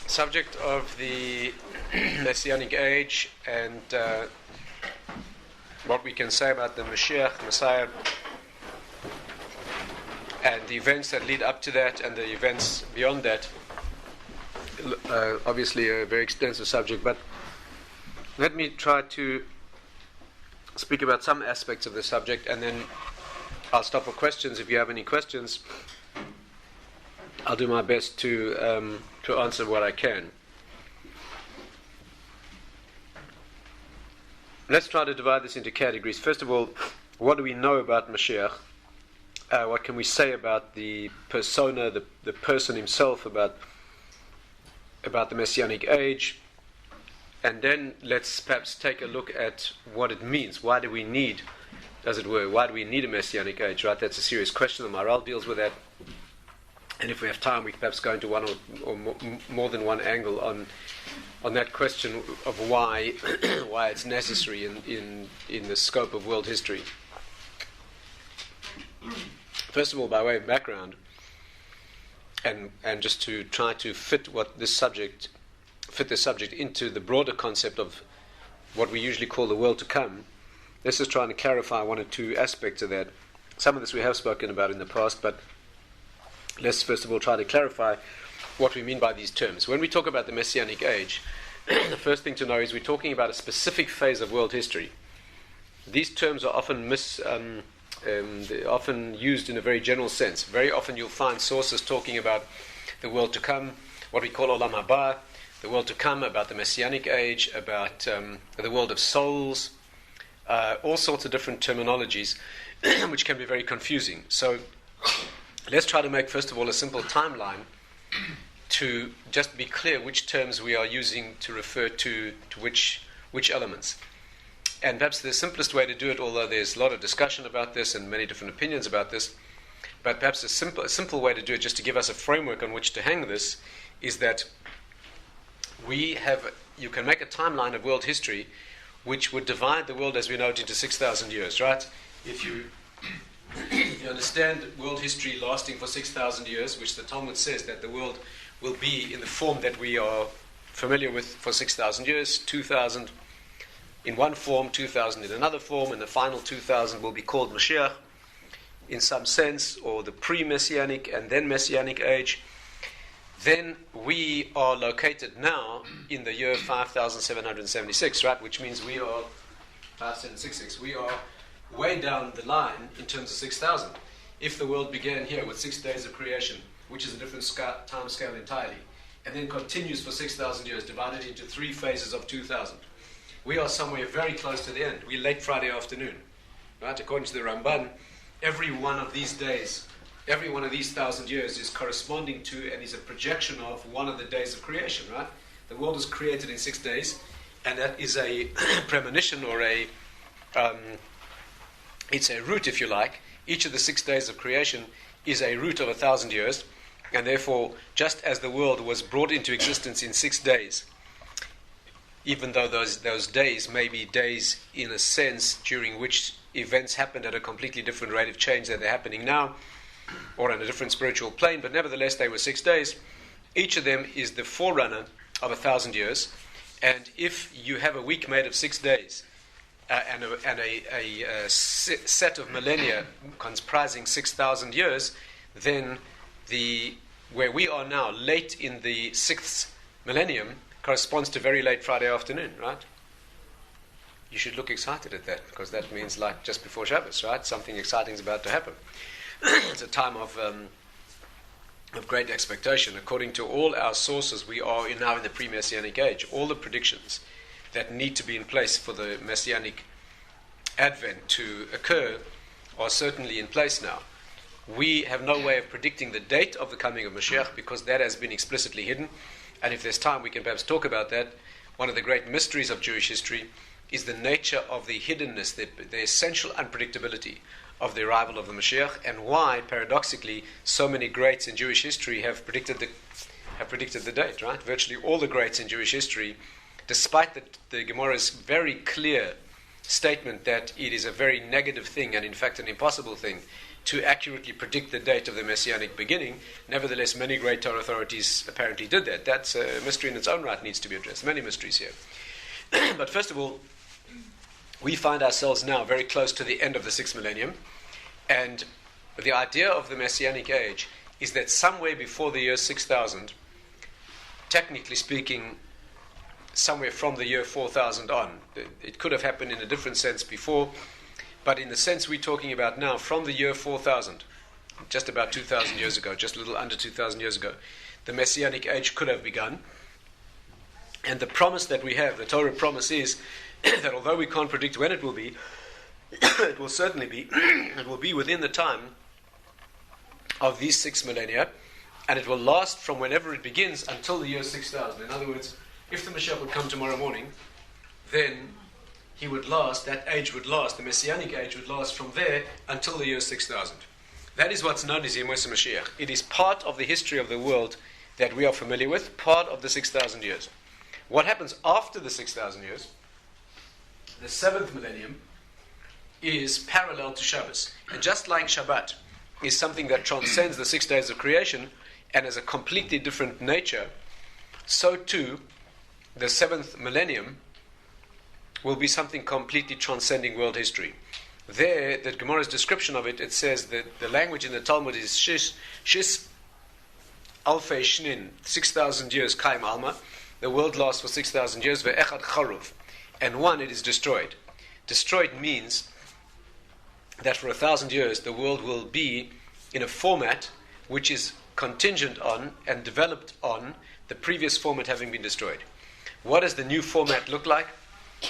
Subject of the Messianic age and what we can say about the Mashiach, Messiah, and the events that lead up to that and the events beyond that. Obviously a very extensive subject, but let me try to speak about some aspects of the subject, and then I'll stop for questions. If you have any questions, I'll do my best to answer what I can. Let's try to divide this into categories. First of all, what do we know about Mashiach? What can we say about the persona, the person himself, about the Messianic age? And then let's perhaps take a look at what it means. Why do we need, as it were, why do we need a Messianic age? Right? That's a serious question. The Maharal deals with that. And if we have time, we can perhaps go into one or more than one angle on that question of why why it's necessary in the scope of world history. First of all, by way of background, and just to try to fit this subject into the broader concept of what we usually call the world to come, let's just try to clarify one or two aspects of that. Some of this we have spoken about in the past, but let's first of all try to clarify what we mean by these terms. When we talk about the Messianic age, the first thing to know is we're talking about a specific phase of world history. These terms are often they're often used in a very general sense. Very often you'll find sources talking about the world to come, what we call Olam Haba, the world to come, about the Messianic age, about the world of souls, all sorts of different terminologies which can be very confusing. So let's try to make, first of all, a simple timeline to just be clear which terms we are using to refer to which elements. And perhaps the simplest way to do it, although there's a lot of discussion about this and many different opinions about this, but perhaps a simple way to do it, just to give us a framework on which to hang this, is that you can make a timeline of world history which would divide the world as we know it into 6,000 years, right? If you understand world history lasting for 6,000 years, which the Talmud says that the world will be in the form that we are familiar with for 6,000 years, 2,000 in one form, 2,000 in another form, and the final 2,000 will be called Mashiach in some sense, or the pre-Messianic and then Messianic age. Then we are located now in the year 5,776, right? Which means we are 5766. We are way down the line in terms of 6,000. If the world began here with 6 days of creation, which is a different time scale entirely, and then continues for 6,000 years, divided into 3 phases of 2,000, we are somewhere very close to the end. We're late Friday afternoon, right? According to the Ramban, every one of these days, every one of these 1,000 years is corresponding to and is a projection of one of the days of creation, right? The world was created in 6 days, and that is a premonition, or it's a root, if you like. Each of the 6 days of creation is a root of 1,000 years, and therefore, just as the world was brought into existence in 6 days, even though those days may be days in a sense during which events happened at a completely different rate of change than they're happening now, or on a different spiritual plane, but nevertheless they were 6 days. Each of them is the forerunner of 1,000 years, and if you have a week made of 6 days, and a set of millennia comprising 6,000 years, then where we are now, late in the 6th millennium, corresponds to very late Friday afternoon, right? You should look excited at that, because that means like just before Shabbos, right? Something exciting is about to happen. It's a time of great expectation. According to all our sources, we are now in the pre-Messianic age. All the predictions that need to be in place for the Messianic advent to occur are certainly in place now. We have no way of predicting the date of the coming of Mashiach, because that has been explicitly hidden, and if there's time we can perhaps talk about that. One of the great mysteries of Jewish history is the nature of the hiddenness, the essential unpredictability of the arrival of the Mashiach, and why, paradoxically, so many greats in Jewish history have predicted the date, right? Virtually all the greats in Jewish history, despite the Gemara's very clear statement that it is a very negative thing and in fact an impossible thing to accurately predict the date of the Messianic beginning. Nevertheless, many great Torah authorities apparently did that. That's a mystery in its own right, needs to be addressed. Many mysteries here. But first of all, we find ourselves now very close to the end of the 6th millennium, and the idea of the Messianic age is that somewhere before the year 6000, technically speaking, somewhere from the year 4000 on, it could have happened in a different sense before, but in the sense we're talking about now, from the year 4000, just about 2000 years ago, just a little under 2000 years ago, the Messianic age could have begun. And the promise that we have, the Torah promise, is that although we can't predict when it will be, it will certainly be, it will be within the time of these 6 millennia, and it will last from whenever it begins until the year 6000. In other words, if the Mashiach would come tomorrow morning, then he would last, that age would last, the Messianic age would last from there until the year 6000. That is what's known as Yemei Mashiach. It is part of the history of the world that we are familiar with, part of the 6,000 years. What happens after the 6,000 years, the 7th millennium, is parallel to Shabbos. And just like Shabbat is something that transcends the 6 days of creation and has a completely different nature, so too the 7th millennium will be something completely transcending world history. There, the Gemara's description of it, it says that the language in the Talmud is Shis Alfei Shnin, 6,000 years, Kaim Alma. The world lasts for 6,000 years, Ve'echad Charuv, and one, it is destroyed. Destroyed means that for 1,000 years the world will be in a format which is contingent on and developed on the previous format having been destroyed. What does the new format look like?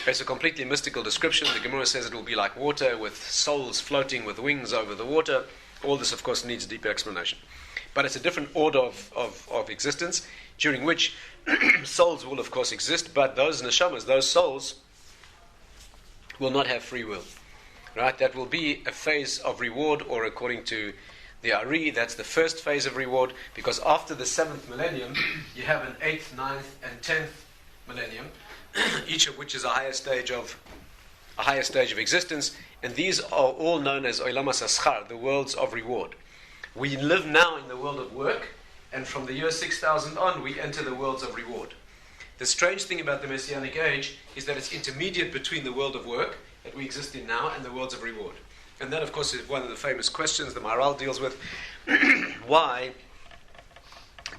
It's a completely mystical description. The Gemara says it will be like water with souls floating with wings over the water. All this, of course, needs deeper explanation. But it's a different order of existence, during which souls will, of course, exist, but those neshamas, those souls, will not have free will. Right? That will be a phase of reward, or according to the Ari, that's the first phase of reward, because after the 7th millennium, you have an 8th, 9th, and 10th millennium, each of which is a higher stage of existence, and these are all known as Olam HaSaschar, the worlds of reward. We live now in the world of work, and from the year 6000 on, we enter the worlds of reward. The strange thing about the Messianic age is that it's intermediate between the world of work that we exist in now and the worlds of reward. And that, of course, is one of the famous questions the Maharal deals with. Why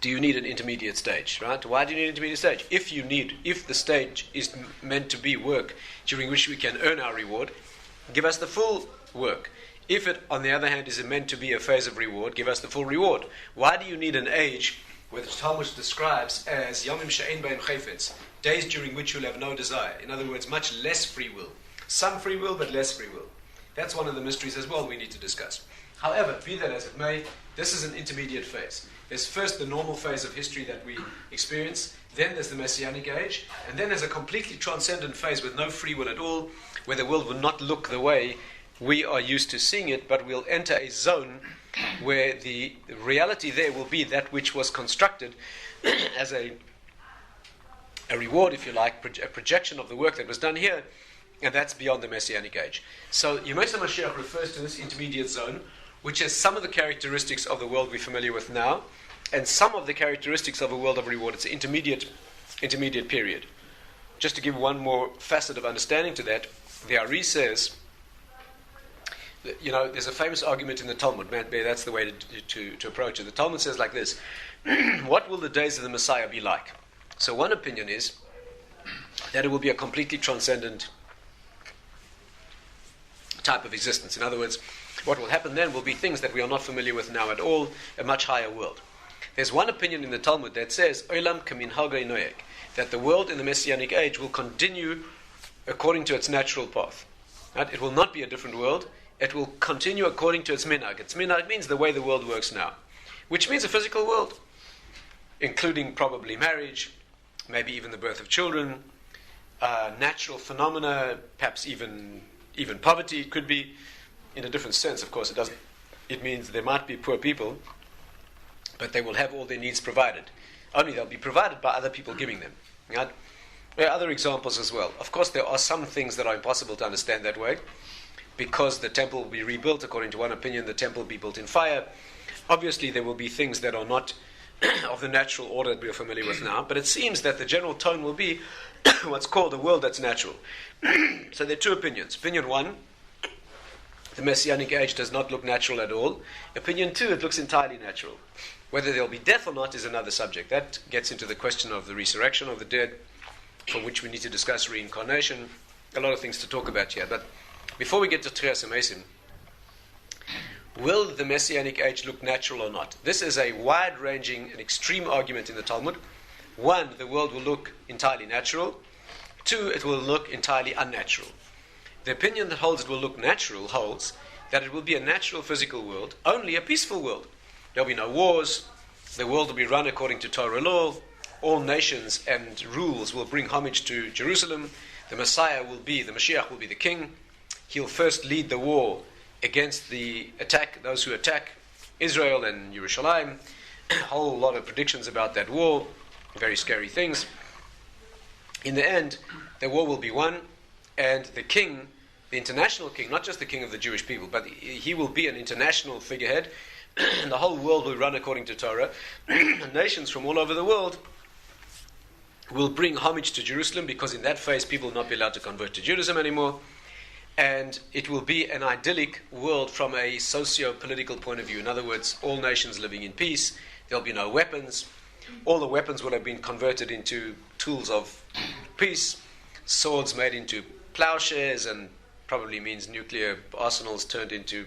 do you need an intermediate stage, right? Why do you need an intermediate stage? If the stage is meant to be work during which we can earn our reward, give us the full work. If it, on the other hand, is meant to be a phase of reward, give us the full reward. Why do you need an age where the Talmud describes as Yomim she'ein b'hem chayfetz, days during which you'll have no desire? In other words, much less free will. Some free will, but less free will. That's one of the mysteries as well we need to discuss. However, be that as it may, this is an intermediate phase. There's first the normal phase of history that we experience, then there's the Messianic age, and then there's a completely transcendent phase with no free will at all, where the world will not look the way we are used to seeing it, but we'll enter a zone where the reality there will be that which was constructed as a reward, if you like, a projection of the work that was done here, and that's beyond the Messianic age. So Yemei Mashiach refers to this intermediate zone, which has some of the characteristics of the world we're familiar with now, and some of the characteristics of a world of reward. It's an intermediate period. Just to give one more facet of understanding to that, the Ari says, there's a famous argument in the Talmud, that's the way to approach it. The Talmud says like this, what will the days of the Messiah be like? So one opinion is that it will be a completely transcendent type of existence. In other words, what will happen then will be things that we are not familiar with now at all, a much higher world. There's one opinion in the Talmud that says, Olam kaminhagei noeg, that the world in the Messianic age will continue according to its natural path. Right? It will not be a different world. It will continue according to its minhag. Its minhag means the way the world works now, which means a physical world, including probably marriage, maybe even the birth of children, natural phenomena, perhaps even poverty. It could be in a different sense, of course. It means there might be poor people, but they will have all their needs provided. Only they'll be provided by other people giving them. Right? There are other examples as well. Of course, there are some things that are impossible to understand that way. because the temple will be rebuilt. According to one opinion, the temple will be built in fire. Obviously, there will be things that are not of the natural order that we are familiar with now, but it seems that the general tone will be what's called a world that's natural. So there are two opinions. Opinion one, the Messianic age does not look natural at all. Opinion two, it looks entirely natural. Whether there will be death or not is another subject. That gets into the question of the resurrection of the dead, from which we need to discuss reincarnation. A lot of things to talk about here. But before we get to Tchias HaMesim, will the Messianic age look natural or not? This is a wide-ranging and extreme argument in the Talmud. One, the world will look entirely natural. Two, it will look entirely unnatural. The opinion that holds it will look natural holds that it will be a natural physical world, only a peaceful world. There will be no wars. The world will be run according to Torah law. All nations and rules will bring homage to Jerusalem. The Mashiach will be the king. He'll first lead the war against those who attack Israel and Yerushalayim. A whole lot of predictions about that war, very scary things. In the end, the war will be won, and the king, the international king, not just the king of the Jewish people, but he will be an international figurehead, and the whole world will run according to Torah. Nations from all over the world will bring homage to Jerusalem, because in that phase people will not be allowed to convert to Judaism anymore. And it will be an idyllic world from a socio-political point of view. In other words, all nations living in peace. There'll be no weapons. All the weapons will have been converted into tools of peace. Swords made into plowshares, and probably means nuclear arsenals turned into,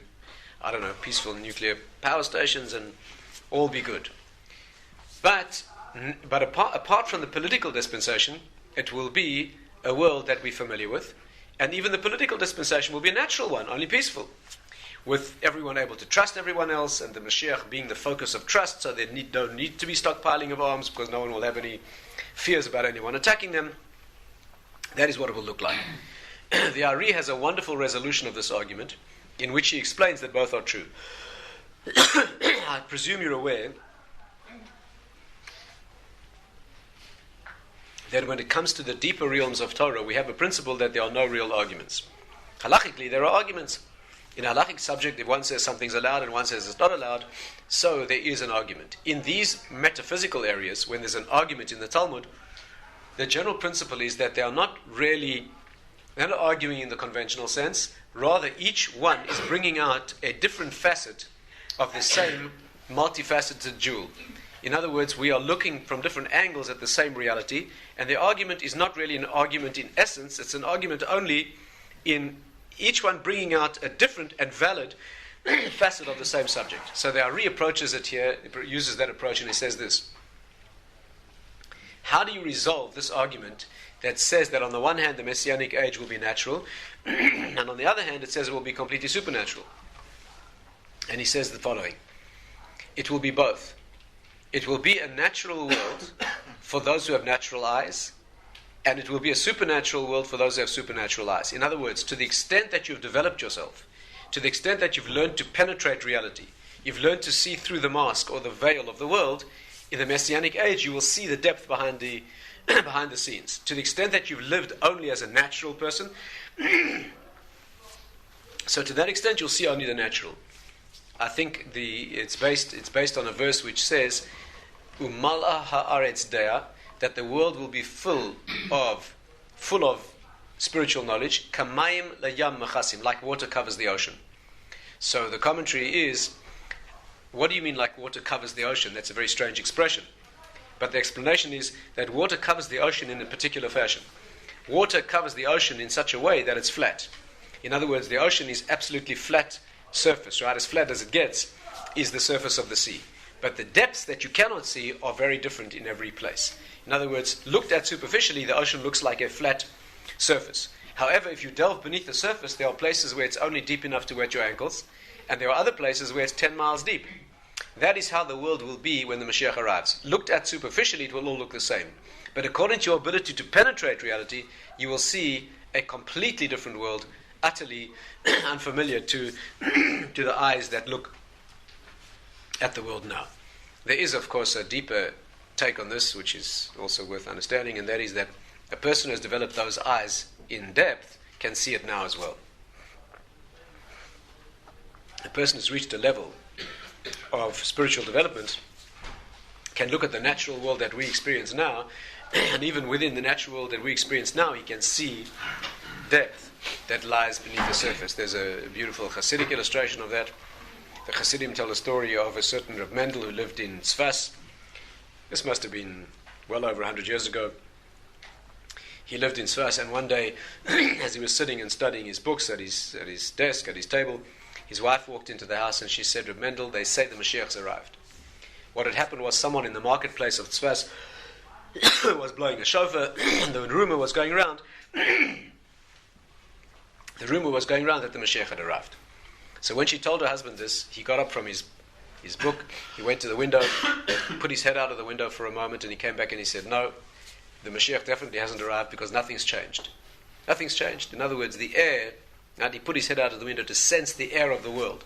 peaceful nuclear power stations, and all be good. But apart from the political dispensation, it will be a world that we're familiar with. And even the political dispensation will be a natural one, only peaceful, with everyone able to trust everyone else, and the Mashiach being the focus of trust, so there don't need to be stockpiling of arms, because no one will have any fears about anyone attacking them. That is what it will look like. The Ari has a wonderful resolution of this argument, in which he explains that both are true. I presume you're aware that when it comes to the deeper realms of Torah, we have a principle that there are no real arguments. Halachically, there are arguments. In a halachic subject, if one says something's allowed and one says it's not allowed, so there is an argument. In these metaphysical areas, when there's an argument in the Talmud, the general principle is that they are not arguing in the conventional sense. Rather, each one is bringing out a different facet of the same multifaceted jewel. In other words, we are looking from different angles at the same reality, and the argument is not really an argument in essence, it's an argument only in each one bringing out a different and valid facet of the same subject. So the Ari approaches it here, he uses that approach, and he says this. How do you resolve this argument that says that on the one hand the Messianic age will be natural, and on the other hand it says it will be completely supernatural? And he says the following. It will be both. It will be a natural world for those who have natural eyes, and it will be a supernatural world for those who have supernatural eyes. In other words, to the extent that you've developed yourself, to the extent that you've learned to penetrate reality, you've learned to see through the mask or the veil of the world, in the Messianic age you will see the depth behind the scenes. To the extent that you've lived only as a natural person, so to that extent you'll see only the natural. I think it's based on a verse which says, "Umal'a ha'aretz dea," that the world will be full of spiritual knowledge, "Kamayim layam mechasim," like water covers the ocean. So the commentary is, what do you mean like water covers the ocean? That's a very strange expression. But the explanation is that water covers the ocean in a particular fashion. Water covers the ocean in such a way that it's flat. In other words, the ocean is absolutely flat surface, right? As flat as it gets is the surface of the sea. But the depths that you cannot see are very different in every place. In other words, looked at superficially, the ocean looks like a flat surface. However, if you delve beneath the surface, there are places where it's only deep enough to wet your ankles, and there are other places where it's 10 miles deep. That is how the world will be when the Mashiach arrives. Looked at superficially, it will all look the same. But according to your ability to penetrate reality, you will see a completely different world, utterly unfamiliar to the eyes that look at the world now. There is, of course, a deeper take on this, which is also worth understanding, and that is that a person who has developed those eyes in depth can see it now as well. a person who's reached a level of spiritual development can look at the natural world that we experience now, and even within the natural world that we experience now, he can see depth that lies beneath the surface. There's a beautiful Hasidic illustration of that. The Hasidim tell a story of a certain Reb Mendel who lived in Tzfas. This must have been well over 100 years ago. He lived in Tzfas, and one day, as he was sitting and studying his books at his desk, at his table, his wife walked into the house and she said, "Reb Mendel, they say the Mashiach's arrived." What had happened was someone in the marketplace of Tzfas was blowing a shofar, and the rumor was going around. The rumor was going around that the Mashiach had arrived. So when she told her husband this, he got up from his book, he went to the window, put his head out of the window for a moment, and he came back and he said, "No, the Mashiach definitely hasn't arrived because nothing's changed." Nothing's changed. In other words, the air, and he put his head out of the window to sense the air of the world.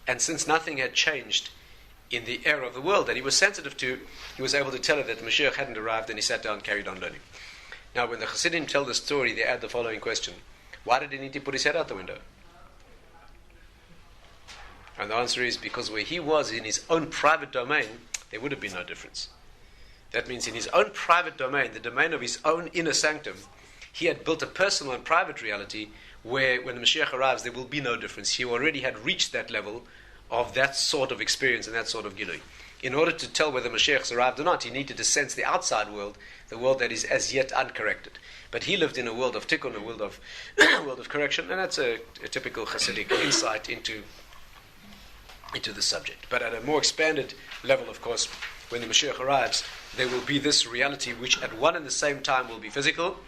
And since nothing had changed in the air of the world that he was sensitive to, he was able to tell her that the Mashiach hadn't arrived, and he sat down and carried on learning. Now, when the Hasidim tell the story, they add the following question: why did he need to put his head out the window? And the answer is because where he was in his own private domain, there would have been no difference. That means in his own private domain, the domain of his own inner sanctum, he had built a personal and private reality where when the Mashiach arrives, there will be no difference. He already had reached that level of that sort of experience and that sort of gilui. In order to tell whether Mashiach's arrived or not, he needed to sense the outside world, the world that is as yet uncorrected. But he lived in a world of tikkun, a world of world of correction, and that's a typical Hasidic insight into the subject. But at a more expanded level, of course, when the Mashiach arrives, there will be this reality which at one and the same time will be physical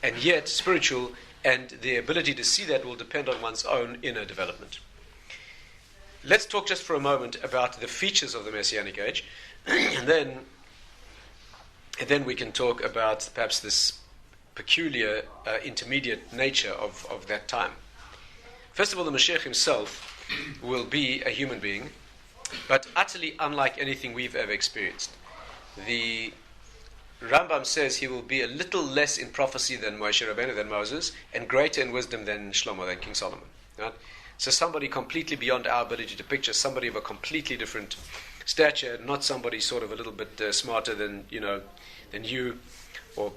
and yet spiritual, and the ability to see that will depend on one's own inner development. Let's talk just for a moment about the features of the Messianic age, and then we can talk about perhaps this peculiar intermediate nature of that time. First of all, the Mashiach himself will be a human being, but utterly unlike anything we've ever experienced. The Rambam says he will be a little less in prophecy than Moshe Rabbeinu, than Moses, and greater in wisdom than Shlomo, than King Solomon. Right? So somebody completely beyond our ability to picture, somebody of a completely different stature, not somebody sort of a little bit smarter than you, or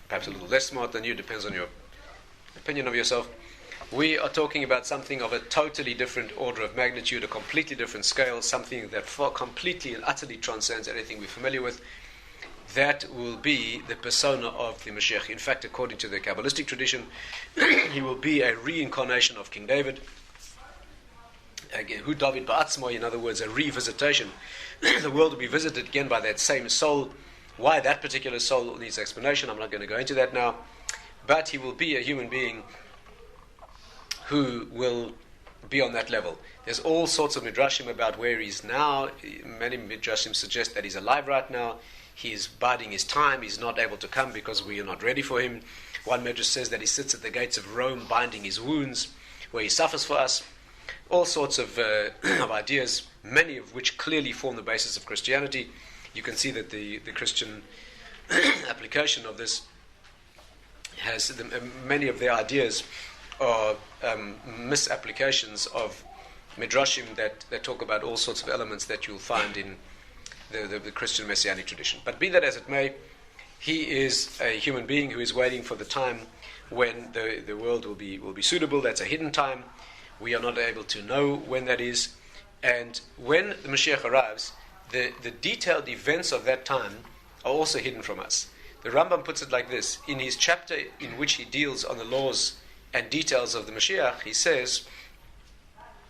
perhaps a little less smart than you, depends on your opinion of yourself. We are talking about something of a totally different order of magnitude, a completely different scale, something that completely and utterly transcends anything we're familiar with. That will be the persona of the Mashiach. In fact, according to the Kabbalistic tradition, he will be a reincarnation of King David. Hu David Ba'atzmo, in other words, a revisitation. The world will be visited again by that same soul. Why that particular soul needs explanation, I'm not going to go into that now. But he will be a human being who will be on that level. There's all sorts of midrashim about where he's now. Many midrashim suggest that he's alive right now. He's biding his time. He's not able to come because we are not ready for him. One midrash says that he sits at the gates of Rome binding his wounds, where he suffers for us. All sorts of ideas, many of which clearly form the basis of Christianity. You can see that the Christian application of this has many of their ideas are misapplications of midrashim that talk about all sorts of elements that you'll find in the Christian Messianic tradition. But be that as it may, he is a human being who is waiting for the time when the world will be suitable. That's a hidden time. We are not able to know when that is. And when the Mashiach arrives, the detailed events of that time are also hidden from us. The Rambam puts it like this. In his chapter in which he deals on the laws and details of the Mashiach, he says,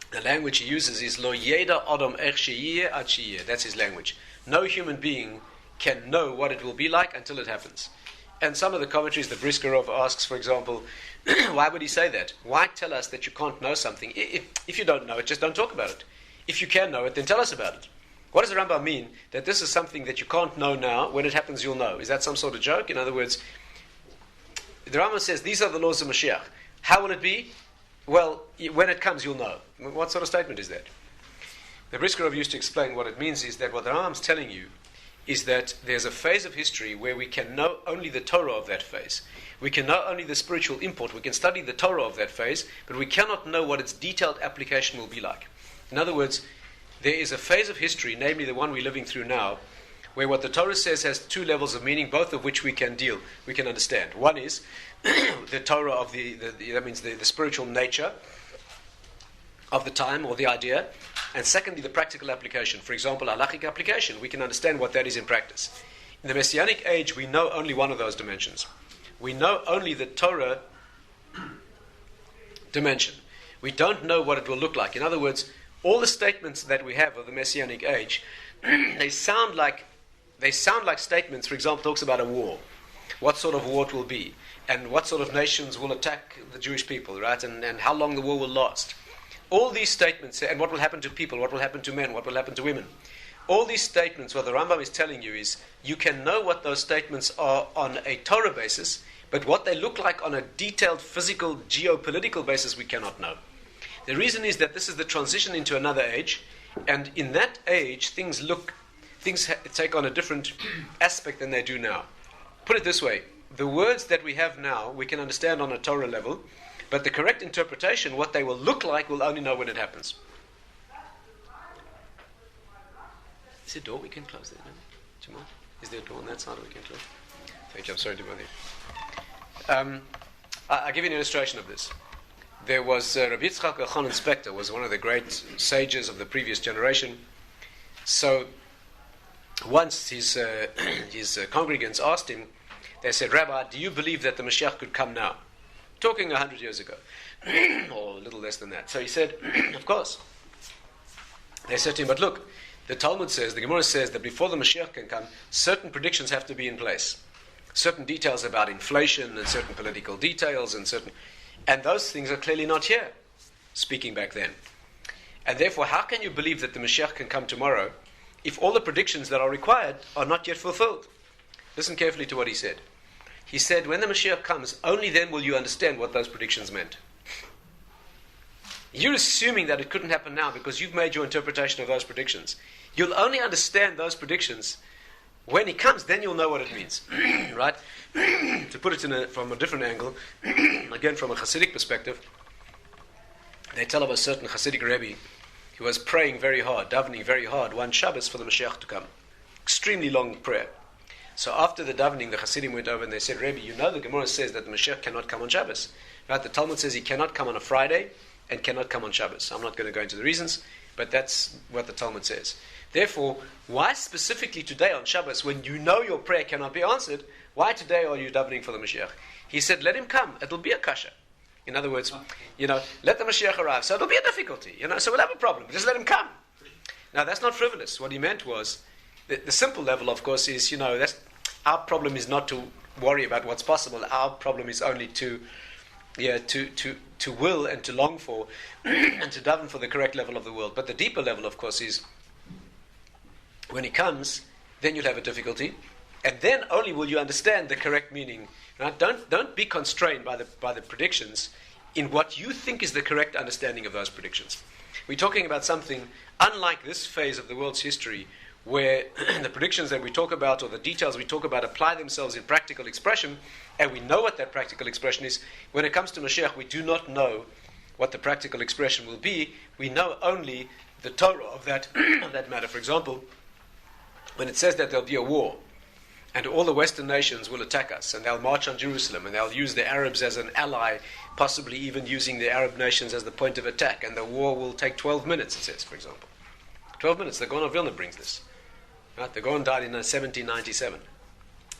the language he uses is Lo Yeda Adam Ech Sheyeh Ad Sheyeh. That's his language. No human being can know what it will be like until it happens. And some of the commentaries, the Briskerov asks, for example, why would he say that? Why tell us that you can't know something? If you don't know it, just don't talk about it. If you can know it, then tell us about it. What does the Rambam mean? That this is something that you can't know now. When it happens, you'll know. Is that some sort of joke? In other words, the Rambam says, these are the laws of Mashiach. How will it be? Well, when it comes, you'll know. What sort of statement is that? The Briskerov used to explain what it means is that what the Rambam's telling you is that there's a phase of history where we can know only the Torah of that phase. We can know only the spiritual import. We can study the Torah of that phase, but we cannot know what its detailed application will be like. In other words, there is a phase of history, namely the one we're living through now, where what the Torah says has two levels of meaning, both of which we can understand. One is the Torah of that means the spiritual nature of the time or the idea, and secondly, the practical application. For example, halachic application, we can understand what that is in practice. In the Messianic age, we know only one of those dimensions. We know only the Torah dimension. We don't know what it will look like. In other words, all the statements that we have of the Messianic age, they sound like statements. For example, talks about a war, what sort of war it will be, and what sort of nations will attack the Jewish people, right? And how long the war will last. All these statements, and what will happen to people, what will happen to men, what will happen to women. All these statements, what the Rambam is telling you is, you can know what those statements are on a Torah basis, but what they look like on a detailed physical, geopolitical basis, we cannot know. The reason is that this is the transition into another age, and in that age, things take on a different aspect than they do now. Put it this way, the words that we have now, we can understand on a Torah level, but the correct interpretation, what they will look like, we'll only know when it happens. Is there a door we can close there? No? Jamal? Is there a door on that side we can close? Thank you, I'm sorry to bother you. I'll give you an illustration of this. There was Rabbi Dr. was one of the great sages of the previous generation. So once his congregants asked him, they said, Rabbi, do you believe that the Mashiach could come now? Talking 100 years ago, or a little less than that. So he said, of course. They said to him, but look, the Talmud says, the Gemara says that before the Mashiach can come, certain predictions have to be in place. Certain details about inflation and certain political details and those things are clearly not here, speaking back then. And therefore, how can you believe that the Mashiach can come tomorrow if all the predictions that are required are not yet fulfilled? Listen carefully to what he said. He said, when the Mashiach comes, only then will you understand what those predictions meant. You're assuming that it couldn't happen now because you've made your interpretation of those predictions. You'll only understand those predictions when he comes, then you'll know what it means. Right? To put it from a different angle, again from a Hasidic perspective, they tell of a certain Hasidic Rebbe who was praying very hard, davening very hard, one Shabbos for the Mashiach to come. Extremely long prayer. So after the davening, the Hasidim went over and they said, Rebbe, you know the Gemara says that the Mashiach cannot come on Shabbos. Right? The Talmud says he cannot come on a Friday and cannot come on Shabbos. I'm not going to go into the reasons, but that's what the Talmud says. Therefore, why specifically today on Shabbos, when you know your prayer cannot be answered, why today are you davening for the Mashiach? He said, let him come. It'll be a kasha. In other words, let the Mashiach arrive. So it'll be a difficulty, so we'll have a problem. Just let him come. Now, that's not frivolous. What he meant was, the simple level, of course, is, that's our problem is not to worry about what's possible. Our problem is only to will and to long for and to daven for the correct level of the world. But the deeper level, of course, is when he comes, then you'll have a difficulty, and then only will you understand the correct meaning. Right? Don't be constrained by the predictions in what you think is the correct understanding of those predictions. We're talking about something unlike this phase of the world's history, where the predictions that we talk about or the details we talk about apply themselves in practical expression, and we know what that practical expression is. When it comes to Mashiach, we do not know what the practical expression will be. We know only the Torah of that matter. For example, when it says that there'll be a war, and all the Western nations will attack us, and they'll march on Jerusalem, and they'll use the Arabs as an ally, possibly even using the Arab nations as the point of attack, and the war will take 12 minutes, it says, for example. 12 minutes, the Gaon of Vilna brings this. Right? The Gaon died in 1797.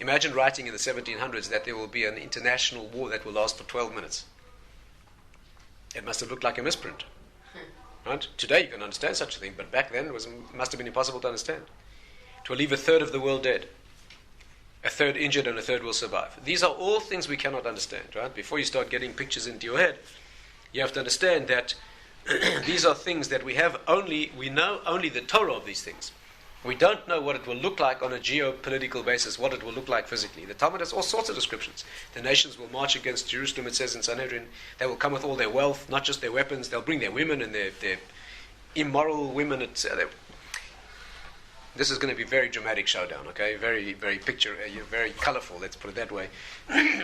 Imagine writing in the 1700s that there will be an international war that will last for 12 minutes. It must have looked like a misprint. Right? Today you can understand such a thing, but back then it must have been impossible to understand. It will leave a third of the world dead, a third injured, and a third will survive. These are all things we cannot understand. Right? Before you start getting pictures into your head, you have to understand that these are things that we know only the Torah of these things. We don't know what it will look like on a geopolitical basis, what it will look like physically. The Talmud has all sorts of descriptions. The nations will march against Jerusalem, it says in Sanhedrin. They will come with all their wealth, not just their weapons. They'll bring their women and their immoral women. The This is going to be a very dramatic showdown, okay? Very, very very colorful, let's put it that way.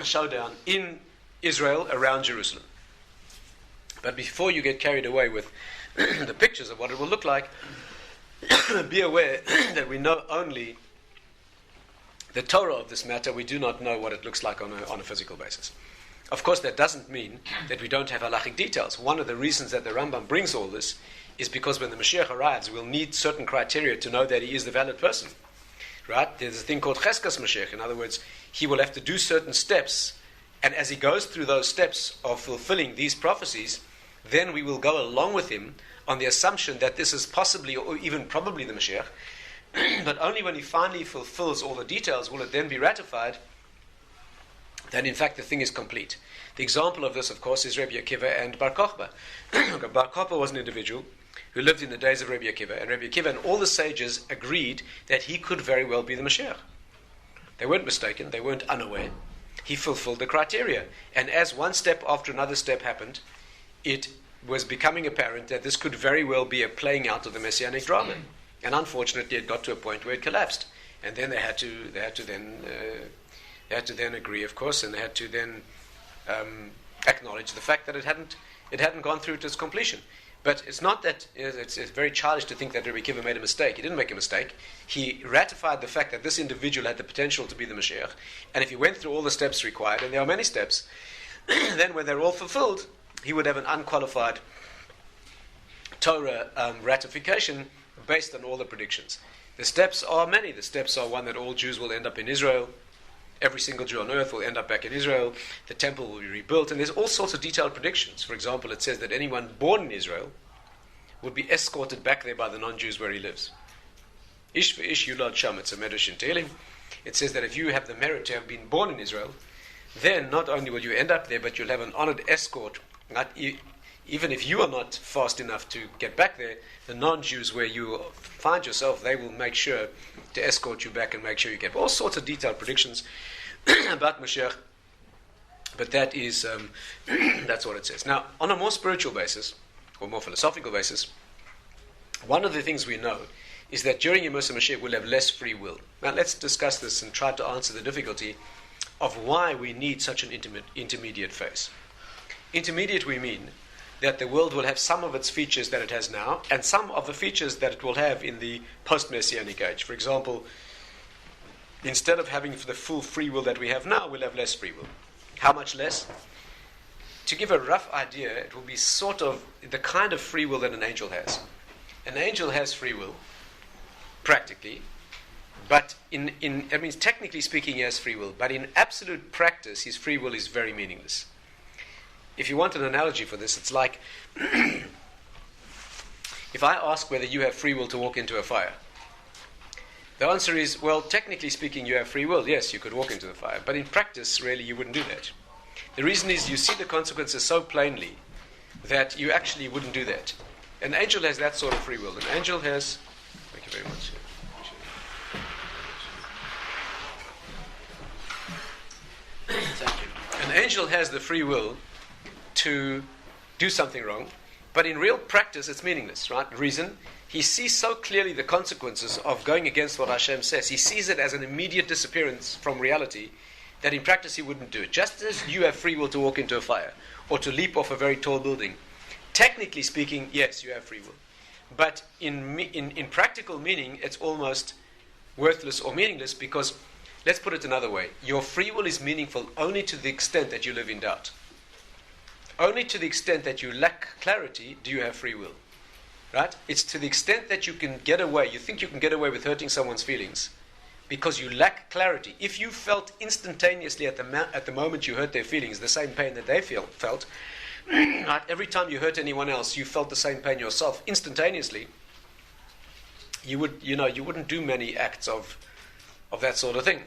Showdown in Israel around Jerusalem. But before you get carried away with the pictures of what it will look like, be aware that we know only the Torah of this matter. We do not know what it looks like on a physical basis. Of course, that doesn't mean that we don't have halachic details. One of the reasons that the Rambam brings all this is because when the Mashiach arrives, we'll need certain criteria to know that he is the valid person. Right? There's a thing called Cheskas Mashiach. In other words, he will have to do certain steps, and as he goes through those steps of fulfilling these prophecies, then we will go along with him on the assumption that this is possibly or even probably the Mashiach. But only when he finally fulfills all the details will it then be ratified that in fact the thing is complete. The example of this, of course, is Rabbi Akiva and Bar Kokhba. Bar Kokhba was an individual who lived in the days of Rabbi Akiva, and Rabbi Akiva and all the sages agreed that he could very well be the Mashiach. They weren't mistaken, they weren't unaware. He fulfilled the criteria. And as one step after another step happened, it was becoming apparent that this could very well be a playing out of the Messianic drama. And unfortunately, it got to a point where it collapsed. And then they had to then agree, of course, and they had to then acknowledge the fact that it hadn't gone through to its completion. But it's not that it's very childish to think that Rabbi Akiva made a mistake. He didn't make a mistake. He ratified the fact that this individual had the potential to be the Mashiach. And if he went through all the steps required, and there are many steps, then when they're all fulfilled, he would have an unqualified Torah ratification based on all the predictions. The steps are many. The steps are one, that all Jews will end up in Israel. Every single Jew on earth will end up back in Israel. The temple will be rebuilt. And there's all sorts of detailed predictions. For example, it says that anyone born in Israel would be escorted back there by the non-Jews where he lives. Ish v'ish yulad sham, it's a medrash in Tehillim. It says that if you have the merit to have been born in Israel, then not only will you end up there, but you'll have an honored escort. Even if you are not fast enough to get back there, the non-Jews where you find yourself, they will make sure to escort you back and make sure you get all sorts of detailed predictions about Mashiach. But that is that's what it says. Now, on a more spiritual basis, or more philosophical basis, one of the things we know is that during Yemos HaMashiach we'll have less free will. Now, let's discuss this and try to answer the difficulty of why we need such an intermediate phase. Intermediate, we mean that the world will have some of its features that it has now, and some of the features that it will have in the post-Messianic age. For example, instead of having the full free will that we have now, we'll have less free will. How much less? To give a rough idea, it will be sort of the kind of free will that an angel has. An angel has free will, practically, but that means technically speaking he has free will, but in absolute practice his free will is very meaningless. If you want an analogy for this, it's like if I ask whether you have free will to walk into a fire. The answer is, well, technically speaking, you have free will. Yes, you could walk into the fire. But in practice, really, you wouldn't do that. The reason is you see the consequences so plainly that you actually wouldn't do that. An angel has that sort of free will. An angel has... Thank you very much. Thank you. An angel has the free will to do something wrong, but in real practice it's meaningless, right? Reason, he sees so clearly the consequences of going against what Hashem says. He sees it as an immediate disappearance from reality, that in practice he wouldn't do it. Just as you have free will to walk into a fire or to leap off a very tall building, technically speaking, yes, you have free will, but in practical meaning it's almost worthless or meaningless, because let's put it another way, your free will is meaningful only to the extent that you live in doubt. Only to the extent that you lack clarity do you have free will. Right? It's to the extent that you can get away, you think you can get away with hurting someone's feelings because you lack clarity. If you felt instantaneously at the moment you hurt their feelings the same pain that they felt, right? Every time you hurt anyone else, you felt the same pain yourself instantaneously, you wouldn't do many acts of that sort of thing.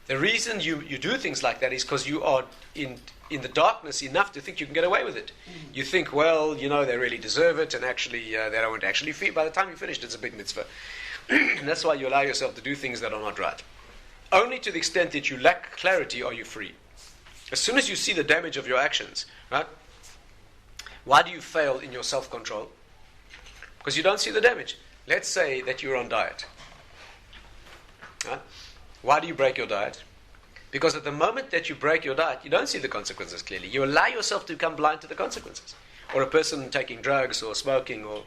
The reason you do things like that is because you are in the darkness enough to think you can get away with it. You think, well, they really deserve it, and actually they don't actually feel. By the time you finished, it's a big mitzvah. And that's why you allow yourself to do things that are not right. Only to the extent that you lack clarity are you free. As soon as you see the damage of your actions, right? Why do you fail in your self-control? Because you don't see the damage. Let's say that you're on diet. Right? Why do you break your diet? Because at the moment that you break your diet, you don't see the consequences clearly. You allow yourself to become blind to the consequences. Or a person taking drugs or smoking or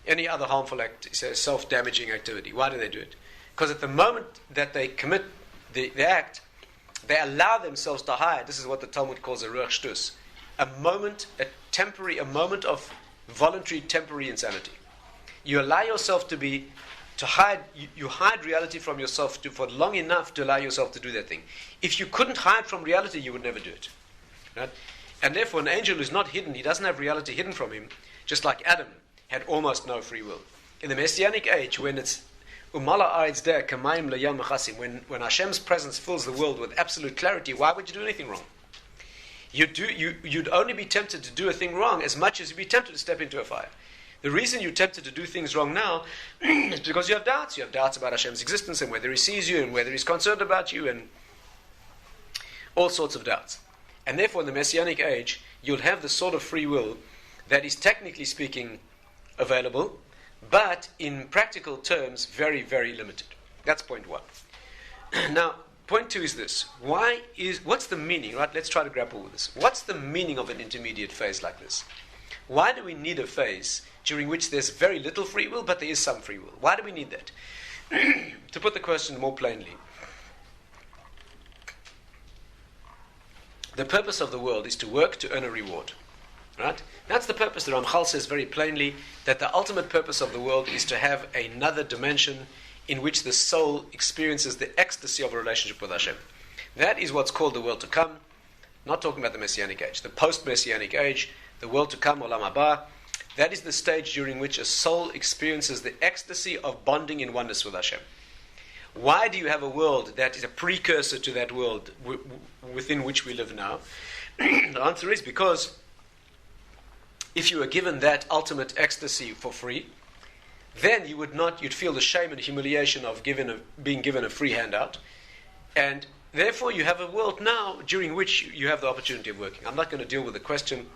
any other harmful self-damaging activity. Why do they do it? Because at the moment that they commit the act, they allow themselves to hide. This is what the Talmud calls a ruach shtus. A moment of voluntary temporary insanity. You allow yourself to hide. You hide reality from yourself for long enough to allow yourself to do that thing. If you couldn't hide from reality, you would never do it. Right? And therefore, an angel who's not hidden, he doesn't have reality hidden from him, just like Adam had almost no free will. In the Messianic age, when it's Umala Aretz Der Kamayim Layam Mechasim, when Hashem's presence fills the world with absolute clarity, why would you do anything wrong? You'd only be tempted to do a thing wrong as much as you'd be tempted to step into a fire. The reason you're tempted to do things wrong now is because you have doubts. You have doubts about Hashem's existence and whether He sees you and whether He's concerned about you and all sorts of doubts. And therefore, in the Messianic age, you'll have the sort of free will that is technically speaking available, but in practical terms, very, very limited. That's point one. Now, point two is this. What's the meaning, right? Let's try to grapple with this. What's the meaning of an intermediate phase like this? Why do we need a phase during which there's very little free will, but there is some free will? Why do we need that? To put the question more plainly, the purpose of the world is to work to earn a reward. Right? That's the purpose. The Ramchal says very plainly that the ultimate purpose of the world is to have another dimension in which the soul experiences the ecstasy of a relationship with Hashem. That is what's called the world to come. Not talking about the Messianic age. The post-Messianic age, the world to come, Olam Haba, that is the stage during which a soul experiences the ecstasy of bonding in oneness with Hashem. Why do you have a world that is a precursor to that world within which we live now? The answer is because if you were given that ultimate ecstasy for free, then you'd feel the shame and humiliation of being given a free handout, and therefore you have a world now during which you have the opportunity of working. I'm not going to deal with the question,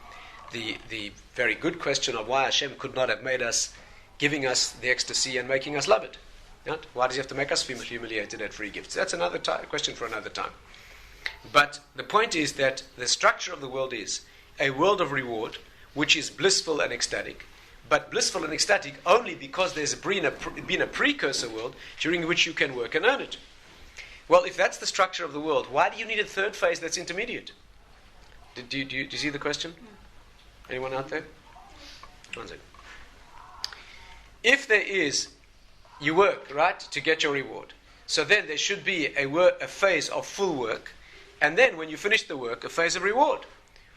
the very good question of why Hashem could not have made us, giving us the ecstasy and making us love it. Right? Why does He have to make us feel humiliated at free gifts? That's another question for another time. But the point is that the structure of the world is a world of reward, which is blissful and ecstatic, but blissful and ecstatic only because there's been a precursor world during which you can work and earn it. Well, if that's the structure of the world, why do you need a third phase that's intermediate? Do you see the question? Anyone out there? One second. If there is, you work, right, to get your reward. So then there should be a phase of full work, and then when you finish the work, a phase of reward.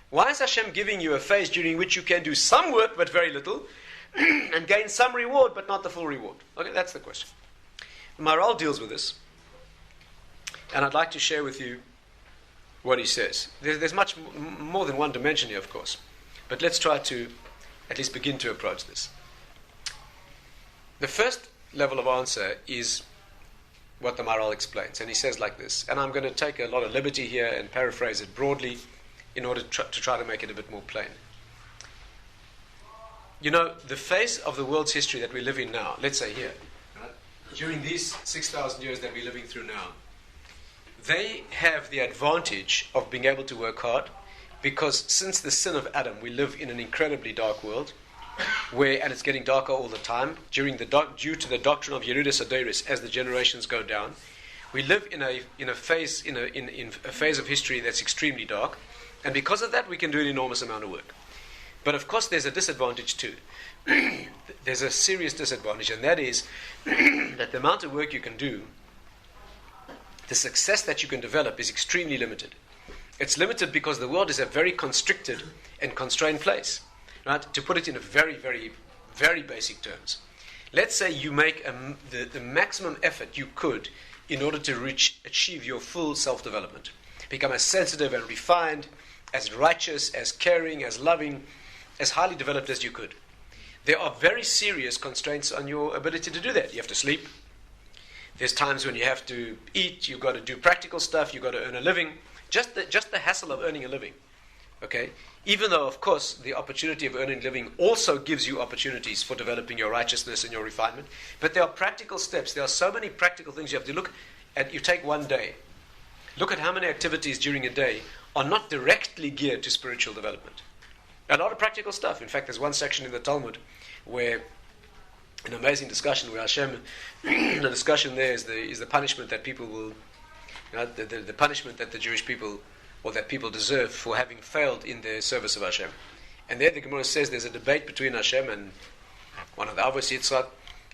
Why is Hashem giving you a phase during which you can do some work but very little, and gain some reward but not the full reward? Okay, that's the question. Maharal deals with this, and I'd like to share with you what he says. There's much more than one dimension here, of course, but let's try to at least begin to approach this. The first level of answer is what the Maharal explains, and he says like this, and I'm going to take a lot of liberty here and paraphrase it broadly in order to try to make it a bit more plain. You know, the phase of the world's history that we live in now, let's say here, right, during these 6,000 years that we're living through now, they have the advantage of being able to work hard, because since the sin of Adam, we live in an incredibly dark world, and it's getting darker all the time, due to the doctrine of Yerudas Adoris, as the generations go down. We live in a phase of history that's extremely dark, and because of that, we can do an enormous amount of work. But of course, there's a disadvantage too. There's a serious disadvantage, and that is that the amount of work you can do, the success that you can develop, is extremely limited. It's limited because the world is a very constricted and constrained place. Right? To put it in a very, very, very basic terms, let's say you make the maximum effort you could in order to achieve your full self-development, become as sensitive and refined, as righteous, as caring, as loving, as highly developed as you could. There are very serious constraints on your ability to do that. You have to sleep. There's times when you have to eat. You've got to do practical stuff. You've got to earn a living. Just the hassle of earning a living. Okay? Even though, of course, the opportunity of earning a living also gives you opportunities for developing your righteousness and your refinement. But there are practical steps. There are so many practical things you have to look. and you take one day. Look at how many activities during a day are not directly geared to spiritual development. A lot of practical stuff. In fact, there's one section in the Talmud where an amazing discussion where Hashem, the discussion there is the punishment that people will, the punishment that the Jewish people or that people deserve for having failed in their service of Hashem. And there the Gemara says there's a debate between Hashem and one of the Avos Yitzchak,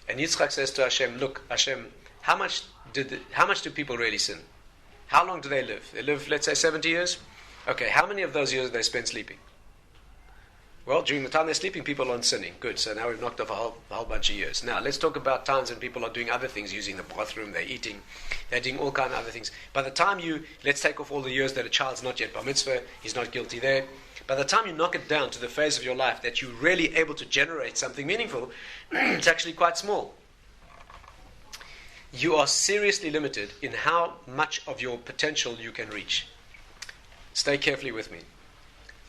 and Yitzchak says to Hashem, look, Hashem, how much do people really sin? How long do they live? They live, let's say, 70 years? Okay, how many of those years do they spend sleeping? Well, during the time they're sleeping, people aren't sinning. Good, so now we've knocked off a whole bunch of years. Now, let's talk about times when people are doing other things, using the bathroom, they're eating, they're doing all kind of other things. By the time let's take off all the years that a child's not yet bar mitzvah, he's not guilty there. By the time you knock it down to the phase of your life that you're really able to generate something meaningful, it's actually quite small. You are seriously limited in how much of your potential you can reach. Stay carefully with me.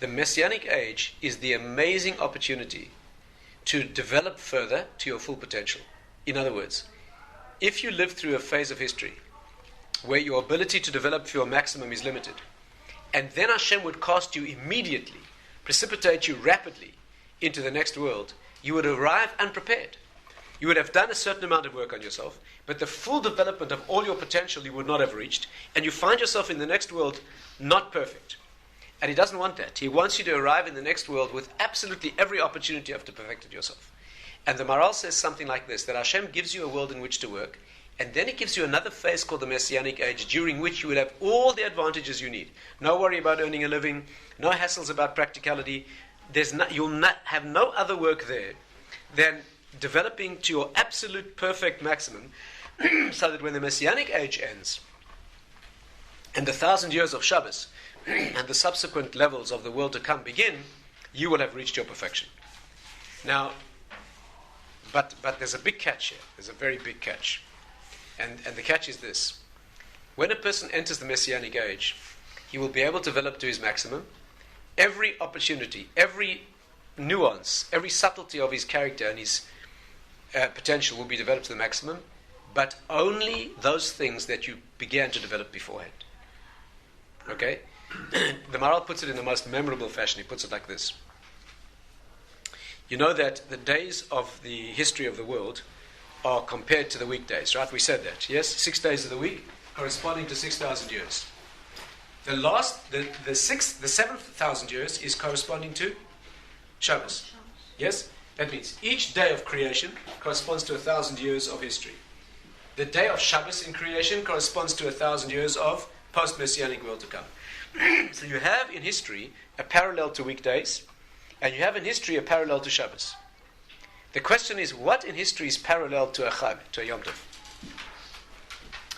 The Messianic age is the amazing opportunity to develop further to your full potential. In other words, if you live through a phase of history where your ability to develop for your maximum is limited, and then Hashem would cast you immediately, precipitate you rapidly into the next world, you would arrive unprepared. You would have done a certain amount of work on yourself, but the full development of all your potential you would not have reached, and you find yourself in the next world not perfect. And He doesn't want that. He wants you to arrive in the next world with absolutely every opportunity of to perfect yourself. And the Maral says something like this, that Hashem gives you a world in which to work, and then He gives you another phase called the Messianic age, during which you will have all the advantages you need. No worry about earning a living, no hassles about practicality. You'll have no other work there than developing to your absolute perfect maximum, so that when the Messianic age ends, and the 1,000 years of Shabbos, and the subsequent levels of the world to come begin, you will have reached your perfection. Now, but there's a big catch here. There's a very big catch. And the catch is this. When a person enters the Messianic age, he will be able to develop to his maximum. Every opportunity, every nuance, every subtlety of his character and his potential will be developed to the maximum, but only those things that you began to develop beforehand. Okay? The Maral puts it in the most memorable fashion. He puts it like this. You know that the days of the history of the world are compared to the weekdays, right? We said that, yes? 6 days of the week corresponding to 6,000 years. The 7,000 years is corresponding to Shabbos. Yes? That means each day of creation corresponds to 1,000 years of history. The day of Shabbos in creation corresponds to 1,000 years of post-Messianic world to come. So you have in history a parallel to weekdays, and you have in history a parallel to Shabbos. The question is, what in history is parallel to a Chag, to a Yom Tov?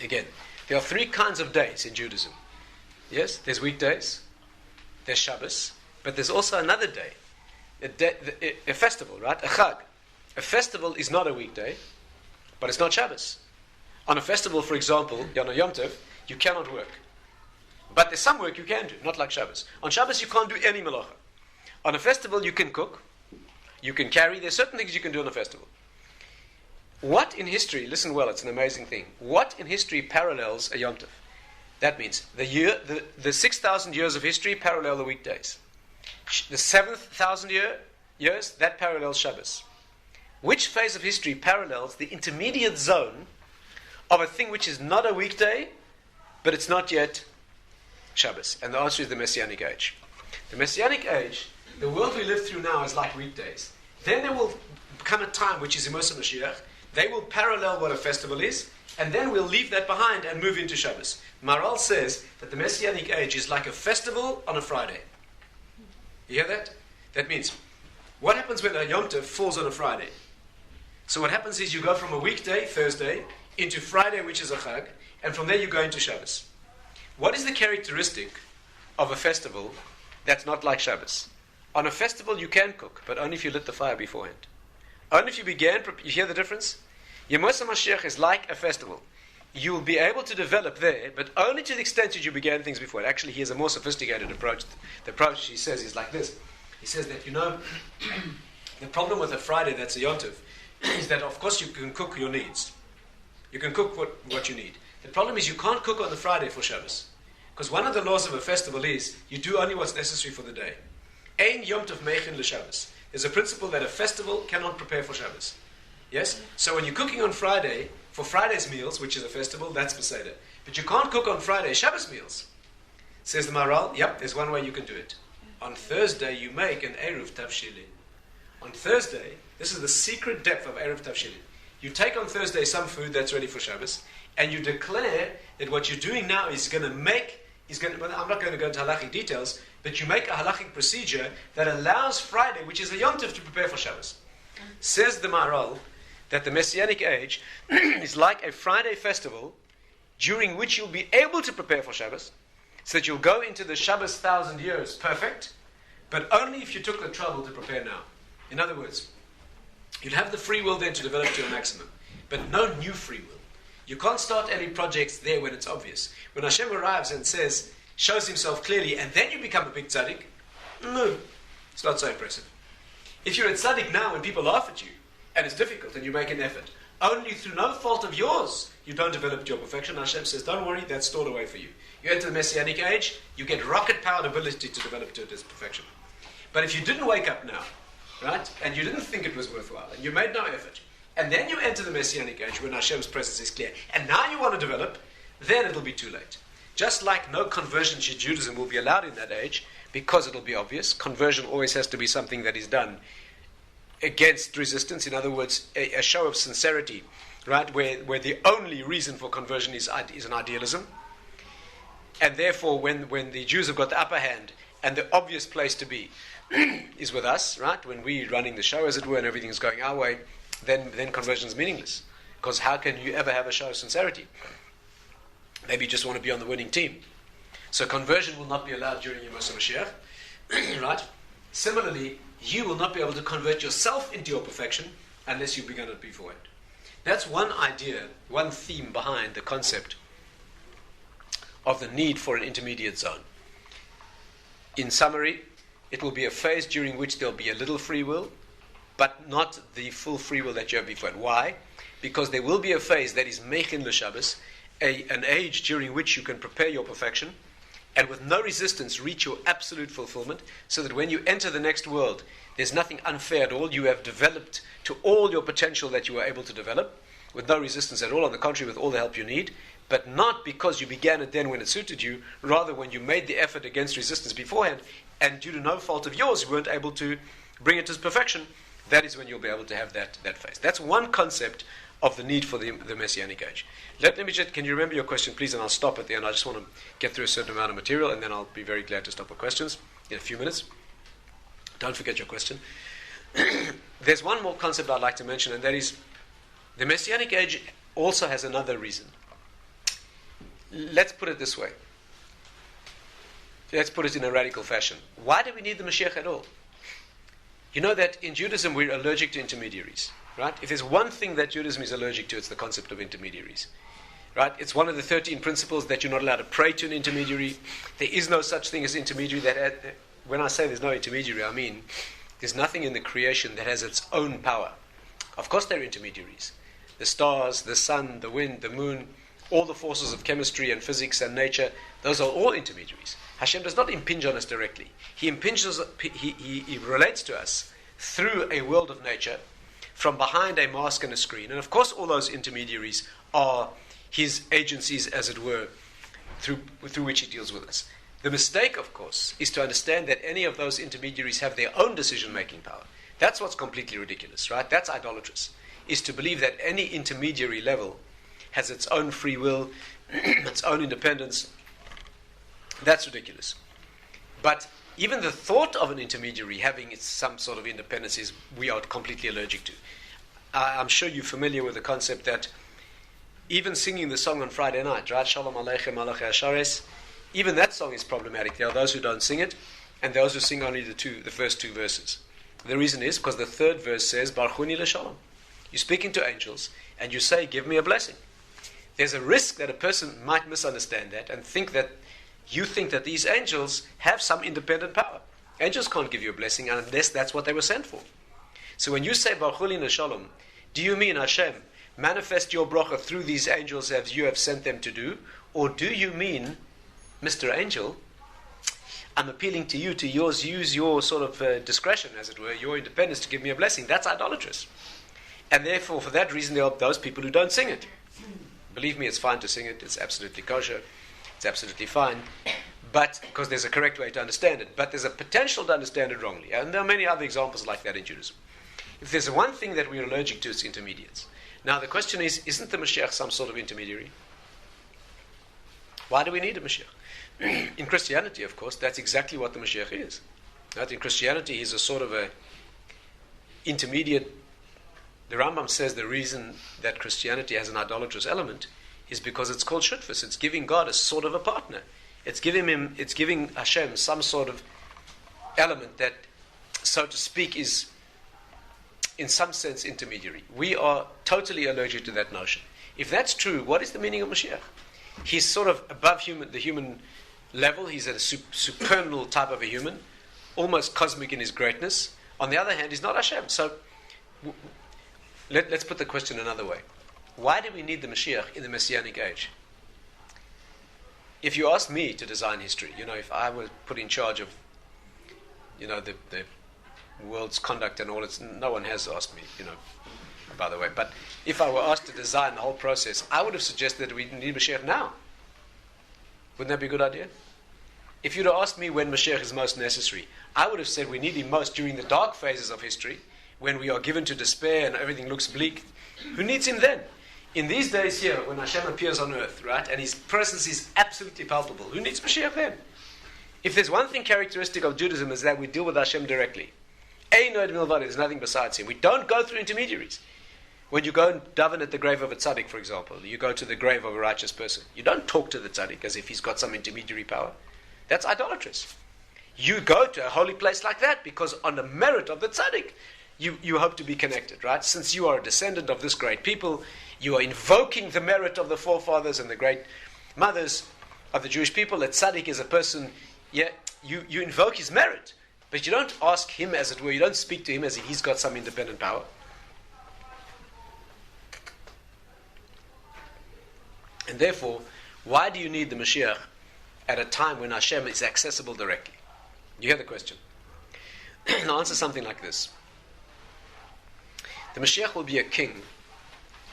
Again, there are 3 kinds of days in Judaism. Yes, there's weekdays, there's Shabbos, but there's also another day, a festival, right? A Chag. A festival is not a weekday, but it's not Shabbos. On a festival, for example, on Yom Tov, you cannot work. But there's some work you can do, not like Shabbos. On Shabbos, you can't do any melacha. On a festival, you can cook, you can carry. There's certain things you can do on a festival. What in history, listen well, it's an amazing thing. What in history parallels a Yom Tov? That means the 6,000 years of history parallel the weekdays. The 7,000 years, that parallels Shabbos. Which phase of history parallels the intermediate zone of a thing which is not a weekday, but it's not yet Shabbos? And the answer is the Messianic age. The Messianic age, the world we live through now is like weekdays. Then there will come a time which is Moshe Mashiach. They will parallel what a festival is, and then we'll leave that behind and move into Shabbos. Maral says that the Messianic age is like a festival on a Friday. You hear that? That means, what happens when a Yom Tov falls on a Friday? So what happens is you go from a weekday, Thursday, into Friday, which is a Chag, and from there you go into Shabbos. What is the characteristic of a festival that's not like Shabbos? On a festival you can cook, but only if you lit the fire beforehand. Only if you began, you hear the difference? Moshe Mashiach is like a festival. You will be able to develop there, but only to the extent that you began things before. Actually, he has a more sophisticated approach. The approach, he says, is like this. He says that, the problem with a Friday that's a Yom Tov is that, of course, you can cook your needs. You can cook what you need. The problem is you can't cook on the Friday for Shabbos. Because one of the laws of a festival is you do only what's necessary for the day. Ein Yom Tov Meichin LeShabbos. There's a principle that a festival cannot prepare for Shabbos. Yes? So when you're cooking on Friday, for Friday's meals, which is a festival, that's Beseder. But you can't cook on Friday Shabbos meals. Says the Maharal, yep, there's one way you can do it. On Thursday, you make an Eruv Tavshilin. On Thursday, this is the secret depth of Eruv Tavshilin. You take on Thursday some food that's ready for Shabbos, and you declare that what you're doing now is going to make, well, I'm not going to go into halachic details, but you make a halachic procedure that allows Friday, which is a Yom Tov, to prepare for Shabbos. Says the Maharal that the Messianic age is like a Friday festival during which you'll be able to prepare for Shabbos, so that you'll go into the Shabbos 1,000 years perfect, but only if you took the trouble to prepare now. In other words, you'll have the free will then to develop to your maximum, but no new free will. You can't start any projects there when it's obvious. When Hashem arrives and says, shows himself clearly, and then you become a big tzaddik, no, it's not so impressive. If you're a tzaddik now and people laugh at you, and it's difficult and you make an effort, only through no fault of yours, you don't develop to your perfection. Hashem says, don't worry, that's stored away for you. You enter the Messianic age, you get rocket-powered ability to develop to this perfection. But if you didn't wake up now, right, and you didn't think it was worthwhile, and you made no effort, and then you enter the Messianic age when Hashem's presence is clear, and now you want to develop, then it'll be too late. Just like no conversion to Judaism will be allowed in that age, because it'll be obvious. Conversion always has to be something that is done against resistance. In other words, a show of sincerity, right, where the only reason for conversion is an idealism. And therefore, when the Jews have got the upper hand, and the obvious place to be is with us, right, when we're running the show, as it were, and everything is going our way, then conversion is meaningless. Because how can you ever have a show of sincerity? Maybe you just want to be on the winning team. So conversion will not be allowed during Yemos HaMashiach, right? Similarly, you will not be able to convert yourself into your perfection unless you've begun it beforehand. That's one idea, one theme behind the concept of the need for an intermediate zone. In summary, it will be a phase during which there'll be a little free will, but not the full free will that you have beforehand. Why? Because there will be a phase that is Meichin LeShabbos, an age during which you can prepare your perfection, and with no resistance reach your absolute fulfillment, so that when you enter the next world, there's nothing unfair at all. You have developed to all your potential that you were able to develop, with no resistance at all, on the contrary, with all the help you need, but not because you began it then when it suited you, rather when you made the effort against resistance beforehand, and due to no fault of yours, you weren't able to bring it to perfection. That is when you'll be able to have that phase. That's one concept of the need for the Messianic age. Let me just, can you remember your question, please, and I'll stop at the end. I just want to get through a certain amount of material, and then I'll be very glad to stop for questions in a few minutes. Don't forget your question. There's one more concept I'd like to mention, and that is the Messianic age also has another reason. Let's put it this way. Let's put it in a radical fashion. Why do we need the Mashiach at all? You know that in Judaism we're allergic to intermediaries, right? If there's one thing that Judaism is allergic to, it's the concept of intermediaries, right? It's one of the 13 principles that you're not allowed to pray to an intermediary. There is no such thing as intermediary. When I say there's no intermediary, I mean there's nothing in the creation that has its own power. Of course there are intermediaries. The stars, the sun, the wind, the moon, all the forces of chemistry and physics and nature, those are all intermediaries. Hashem does not impinge on us directly. He relates to us through a world of nature, from behind a mask and a screen. And of course all those intermediaries are his agencies, as it were, through which he deals with us. The mistake, of course, is to understand that any of those intermediaries have their own decision-making power. That's what's completely ridiculous, right? That's idolatrous, is to believe that any intermediary level has its own free will, its own independence. That's ridiculous. But even the thought of an intermediary having some sort of independence is we are completely allergic to. I'm sure you're familiar with the concept that even singing the song on Friday night, right? Shalom Aleichem Malachei Hashares, even that song is problematic. There are those who don't sing it, and those who sing only the first two verses. The reason is because the third verse says, Barchuni LeShalom. You're speaking to angels, and you say, give me a blessing. There's a risk that a person might misunderstand that and think that you think that these angels have some independent power. Angels can't give you a blessing unless that's what they were sent for. So when you say Baruch Hu LeShalom, do you mean, Hashem, manifest your bracha through these angels as you have sent them to do? Or do you mean, Mr. Angel, I'm appealing to you to use your sort of discretion, as it were, your independence to give me a blessing? That's idolatrous. And therefore, for that reason, there are those people who don't sing it. Believe me, it's fine to sing it. It's absolutely kosher. It's absolutely fine. But, because there's a correct way to understand it. But there's a potential to understand it wrongly. And there are many other examples like that in Judaism. If there's one thing that we're allergic to, it's intermediates. Now, the question is, isn't the Mashiach some sort of intermediary? Why do we need a Mashiach? In Christianity, of course, that's exactly what the Mashiach is. Right? In Christianity, he's a sort of a intermediate. The Rambam says the reason that Christianity has an idolatrous element is because it's called shutfus. It's giving God a sort of a partner. It's giving Hashem some sort of element that, so to speak, is in some sense intermediary. We are totally allergic to that notion. If that's true, what is the meaning of Mashiach? He's sort of above the human level. He's at a supernal type of a human, almost cosmic in his greatness. On the other hand, he's not Hashem. So let's put the question another way. Why do we need the Mashiach in the Messianic age? If you ask me to design history, if I were put in charge of, the world's conduct and all, no one has asked me, by the way. But if I were asked to design the whole process, I would have suggested that we need Mashiach now. Wouldn't that be a good idea? If you'd have asked me when Mashiach is most necessary, I would have said we need him most during the dark phases of history, when we are given to despair and everything looks bleak. Who needs him then? In these days here, when Hashem appears on earth, right, and his presence is absolutely palpable, who needs Mashiach then? If there's one thing characteristic of Judaism, is that we deal with Hashem directly. There's nothing besides him. We don't go through intermediaries. When you go and daven at the grave of a tzaddik, for example, you go to the grave of a righteous person. You don't talk to the tzaddik as if he's got some intermediary power. That's idolatrous. You go to a holy place like that because on the merit of the tzaddik, you hope to be connected, right? Since you are a descendant of this great people, you are invoking the merit of the forefathers and the great mothers of the Jewish people. A tzaddik is a person, you invoke his merit, but you don't ask him, as it were, you don't speak to him as if he's got some independent power. And therefore, why do you need the Mashiach at a time when Hashem is accessible directly? You hear the question. I'll answer something like this. The Mashiach will be a king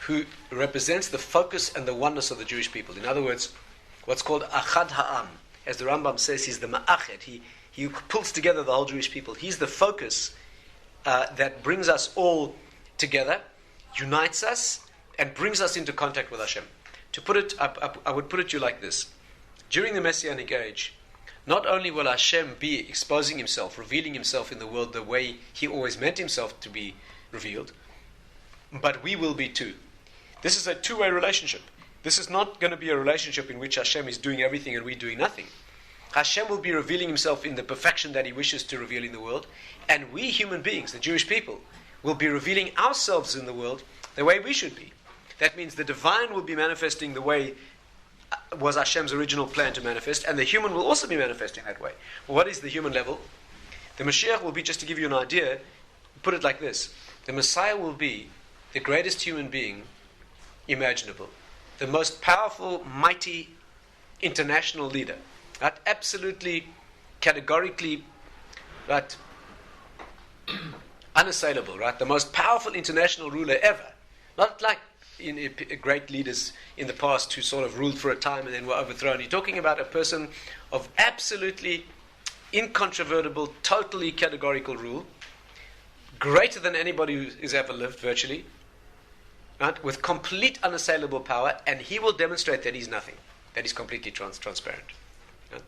who represents the focus and the oneness of the Jewish people. In other words, what's called Achad Ha'am. As the Rambam says, he's the Ma'ached. He pulls together the whole Jewish people. He's the focus that brings us all together, unites us, and brings us into contact with Hashem. To put it, I would put it to you like this. During the Messianic age, not only will Hashem be exposing himself, revealing himself in the world the way he always meant himself to be revealed, but we will be too. This is a two-way relationship. This is not going to be a relationship in which Hashem is doing everything and we doing nothing. Hashem will be revealing himself in the perfection that he wishes to reveal in the world, and we human beings, the Jewish people, will be revealing ourselves in the world the way we should be. That means the divine will be manifesting the way was Hashem's original plan to manifest, and the human will also be manifesting that way. Well, what is the human level? The Mashiach will be, just to give you an idea, put it like this. The Messiah will be the greatest human being imaginable, the most powerful, mighty, international leader, right? Absolutely, categorically, right? Unassailable, right? The most powerful international ruler ever. Not like great leaders in the past who sort of ruled for a time and then were overthrown. You're talking about a person of absolutely incontrovertible, totally categorical rule, greater than anybody who's ever lived, virtually, right? With complete unassailable power, and he will demonstrate that he's nothing, that he's completely transparent. Right?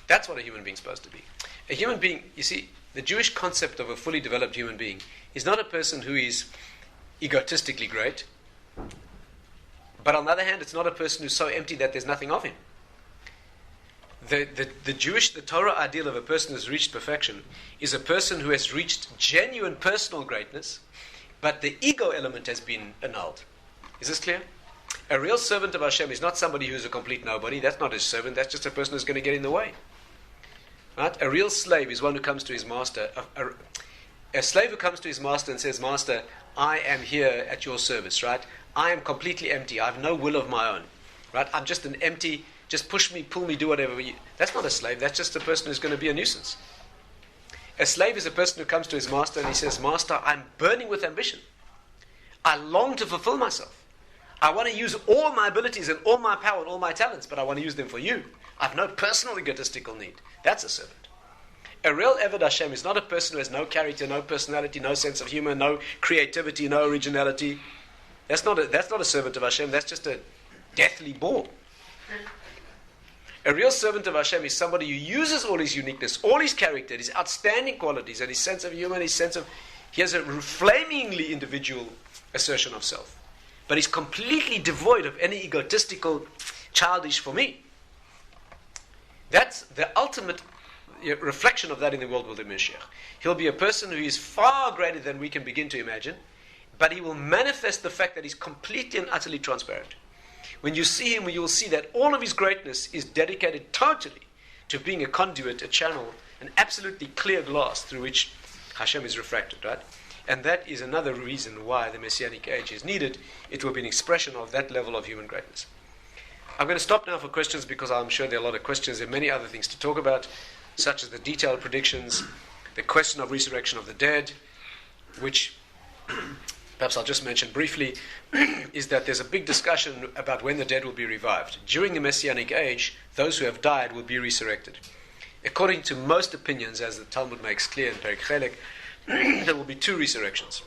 That's what a human being's supposed to be. A human being, you see, the Jewish concept of a fully developed human being is not a person who is egotistically great, but on the other hand, it's not a person who's so empty that there's nothing of him. The Torah ideal of a person who's reached perfection is a person who has reached genuine personal greatness, but the ego element has been annulled. Is this clear? A real servant of Hashem is not somebody who's a complete nobody. That's not his servant. That's just a person who's going to get in the way. Right? A real slave is one who comes to his master. A slave who comes to his master and says, "Master, I am here at your service, right? I am completely empty. I have no will of my own, right? I'm just an empty, just push me, pull me, do whatever. That's not a slave. That's just a person who's going to be a nuisance. A slave is a person who comes to his master and he says, Master, I'm burning with ambition. I long to fulfill myself. I want to use all my abilities and all my power and all my talents, but I want to use them for you. I have no personal egotistical need. That's a servant. A real Eved Hashem is not a person who has no character, no personality, no sense of humor, no creativity, no originality. That's not a servant of Hashem. That's just a deathly bore. A real servant of Hashem is somebody who uses all his uniqueness, all his character, his outstanding qualities, and his sense of humor, he has a flamingly individual assertion of self. But he's completely devoid of any egotistical, childish for me. That's the ultimate reflection of that in the world with the Mashiach. He'll be a person who is far greater than we can begin to imagine, but he will manifest the fact that he's completely and utterly transparent. When you see him, you will see that all of his greatness is dedicated totally to being a conduit, a channel, an absolutely clear glass through which Hashem is refracted, right? And that is another reason why the Messianic age is needed. It will be an expression of that level of human greatness. I'm going to stop now for questions because I'm sure there are a lot of questions. There are many other things to talk about, such as the detailed predictions, the question of resurrection of the dead, which perhaps I'll just mention briefly, is that there's a big discussion about when the dead will be revived. During the Messianic age, those who have died will be resurrected. According to most opinions, as the Talmud makes clear in Perek Chelek, there will be two resurrections.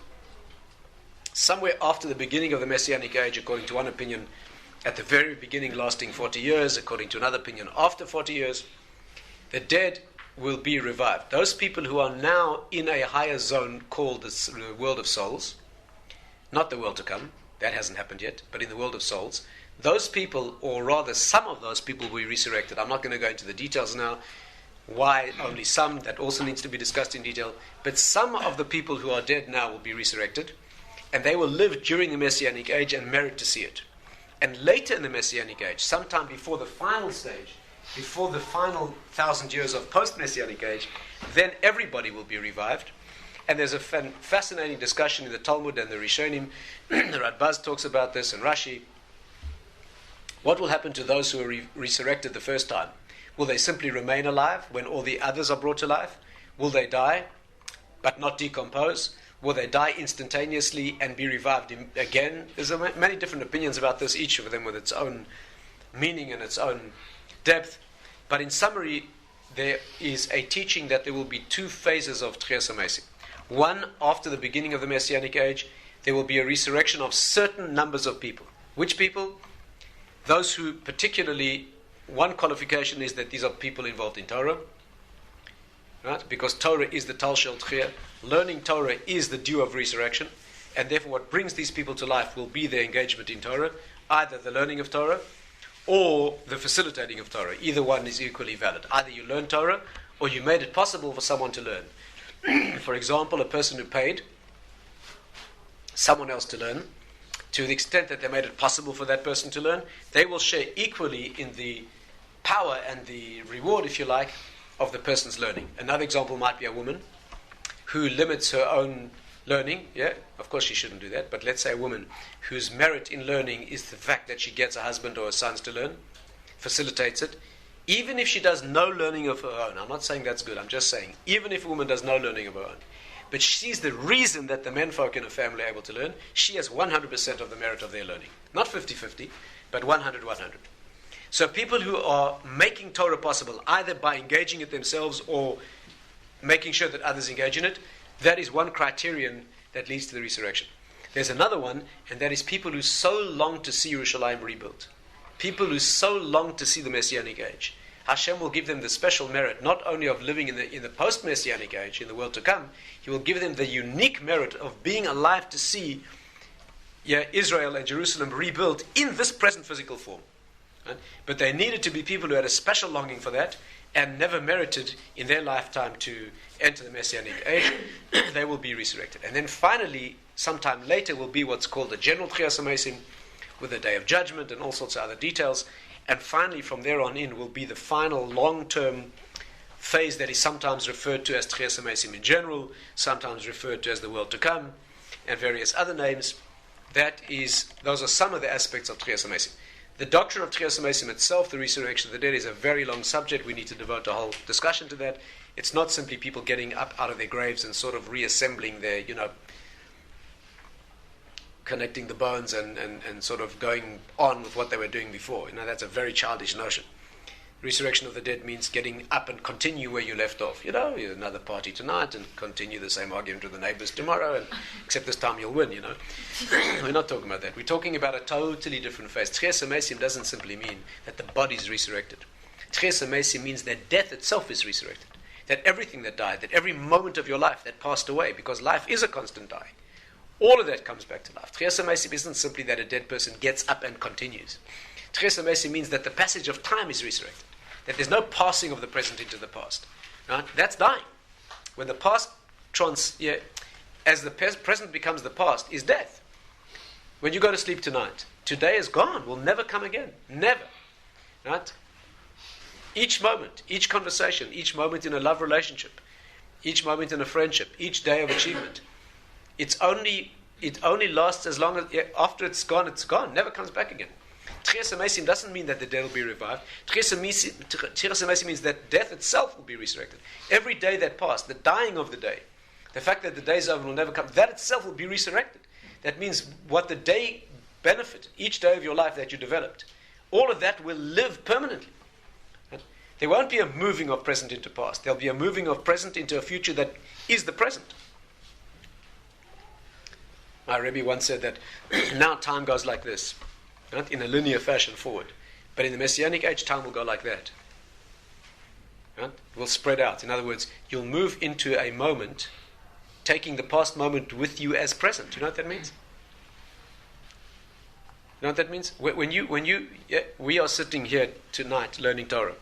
Somewhere after the beginning of the Messianic age, according to one opinion, at the very beginning lasting 40 years, according to another opinion, after 40 years, the dead will be revived. Those people who are now in a higher zone called the world of souls, not the world to come, that hasn't happened yet, but in the world of souls, those people, or rather some of those people, will be resurrected. I'm not going to go into the details now, why only some, that also needs to be discussed in detail, but some of the people who are dead now will be resurrected, and they will live during the Messianic age and merit to see it. And later in the Messianic age, sometime before the final stage, before the final 1,000 years of post-Messianic age, then everybody will be revived. And there's a fascinating discussion in the Talmud and the Rishonim. The Radbaz talks about this, and Rashi. What will happen to those who are resurrected the first time? Will they simply remain alive when all the others are brought to life? Will they die, but not decompose? Will they die instantaneously and be revived again? There's many different opinions about this, each of them with its own meaning and its own depth. But in summary, there is a teaching that there will be two phases of Tchias HaMesim. One, after the beginning of the Messianic age, there will be a resurrection of certain numbers of people. Which people? Those who particularly, one qualification is that these are people involved in Torah, right? Because Torah is the Tal Shel Tchiyah. Learning Torah is the due of resurrection, and therefore what brings these people to life will be their engagement in Torah, either the learning of Torah or the facilitating of Torah. Either one is equally valid. Either you learn Torah or you made it possible for someone to learn. For example, a person who paid someone else to learn, to the extent that they made it possible for that person to learn, they will share equally in the power and the reward, if you like, of the person's learning. Another example might be a woman who limits her own learning. Yeah, of course she shouldn't do that, but let's say a woman whose merit in learning is the fact that she gets a husband or her sons to learn, facilitates it. Even if she does no learning of her own, I'm not saying that's good, I'm just saying, even if a woman does no learning of her own, but she sees the reason that the menfolk in a family are able to learn, she has 100% of the merit of their learning. Not 50-50, but 100-100. So people who are making Torah possible, either by engaging it themselves or making sure that others engage in it, that is one criterion that leads to the resurrection. There's another one, and that is people who so long to see Yerushalayim rebuilt. People who so long to see the Messianic age. Hashem will give them the special merit, not only of living in the post-Messianic age, in the world to come, He will give them the unique merit of being alive to see Israel and Jerusalem rebuilt in this present physical form. Right? But they needed to be people who had a special longing for that and never merited in their lifetime to enter the Messianic age. They will be resurrected. And then finally, sometime later, will be what's called the general Tchias HaMesim, with the Day of Judgment and all sorts of other details. And finally, from there on in, will be the final long-term phase that is sometimes referred to as Tchias HaMesim in general, sometimes referred to as the world to come. and various other names. Those are some of the aspects of Tchias HaMesim. The doctrine of Tchias HaMesim itself, the resurrection of the dead, is a very long subject. We need to devote a whole discussion to that. It's not simply people getting up out of their graves and sort of reassembling their, connecting the bones and sort of going on with what they were doing before. That's a very childish notion. Resurrection of the dead means getting up and continue where you left off. Another party tonight and continue the same argument with the neighbors tomorrow, and except this time you'll win, We're not talking about that. We're talking about a totally different phase. Tchias HaMesim doesn't simply mean that the body is resurrected. Tchias HaMesim means that death itself is resurrected. That everything that died, that every moment of your life that passed away, because life is a constant dying, all of that comes back to life. Tchias HaMesim isn't simply that a dead person gets up and continues. Tchias HaMesim means that the passage of time is resurrected. That there's no passing of the present into the past. Right? That's dying. When the past as the present becomes the past, is death. When you go to sleep tonight, today is gone, will never come again. Never. Right? Each moment, each conversation, each moment in a love relationship, each moment in a friendship, each day of achievement, it only lasts as long as, after it's gone, never comes back again. Tchias HaMesim doesn't mean that the dead will be revived. Tchias HaMesim means that death itself will be resurrected. Every day that passed, the dying of the day, the fact that the day's over will never come, that itself will be resurrected. That means what the day benefited, each day of your life that you developed, all of that will live permanently. There won't be a moving of present into past. There'll be a moving of present into a future that is the present. My Rebbe once said that now time goes like this, right? In a linear fashion forward. But in the Messianic age, time will go like that. Right? It will spread out. In other words, you'll move into a moment, taking the past moment with you as present. You know what that means? You know what that means? We are sitting here tonight learning Torah.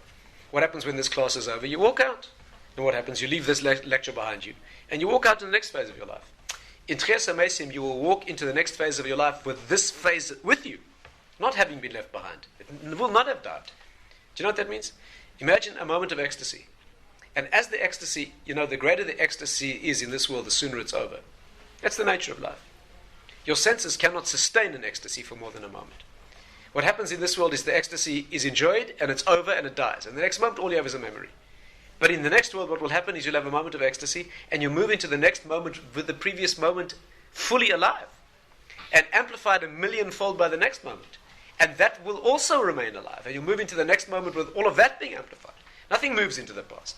What happens when this class is over? You walk out. And what happens? You leave this lecture behind you. And you walk out to the next phase of your life. In Tchias HaMesim, you will walk into the next phase of your life with this phase with you, not having been left behind. It will not have died. Do you know what that means? Imagine a moment of ecstasy. And as the ecstasy, the greater the ecstasy is in this world, the sooner it's over. That's the nature of life. Your senses cannot sustain an ecstasy for more than a moment. What happens in this world is the ecstasy is enjoyed, and it's over, and it dies. And the next moment, all you have is a memory. But in the next world, what will happen is you'll have a moment of ecstasy, and you move into the next moment with the previous moment fully alive, and amplified 1,000,000-fold by the next moment. And that will also remain alive. And you'll move into the next moment with all of that being amplified. Nothing moves into the past.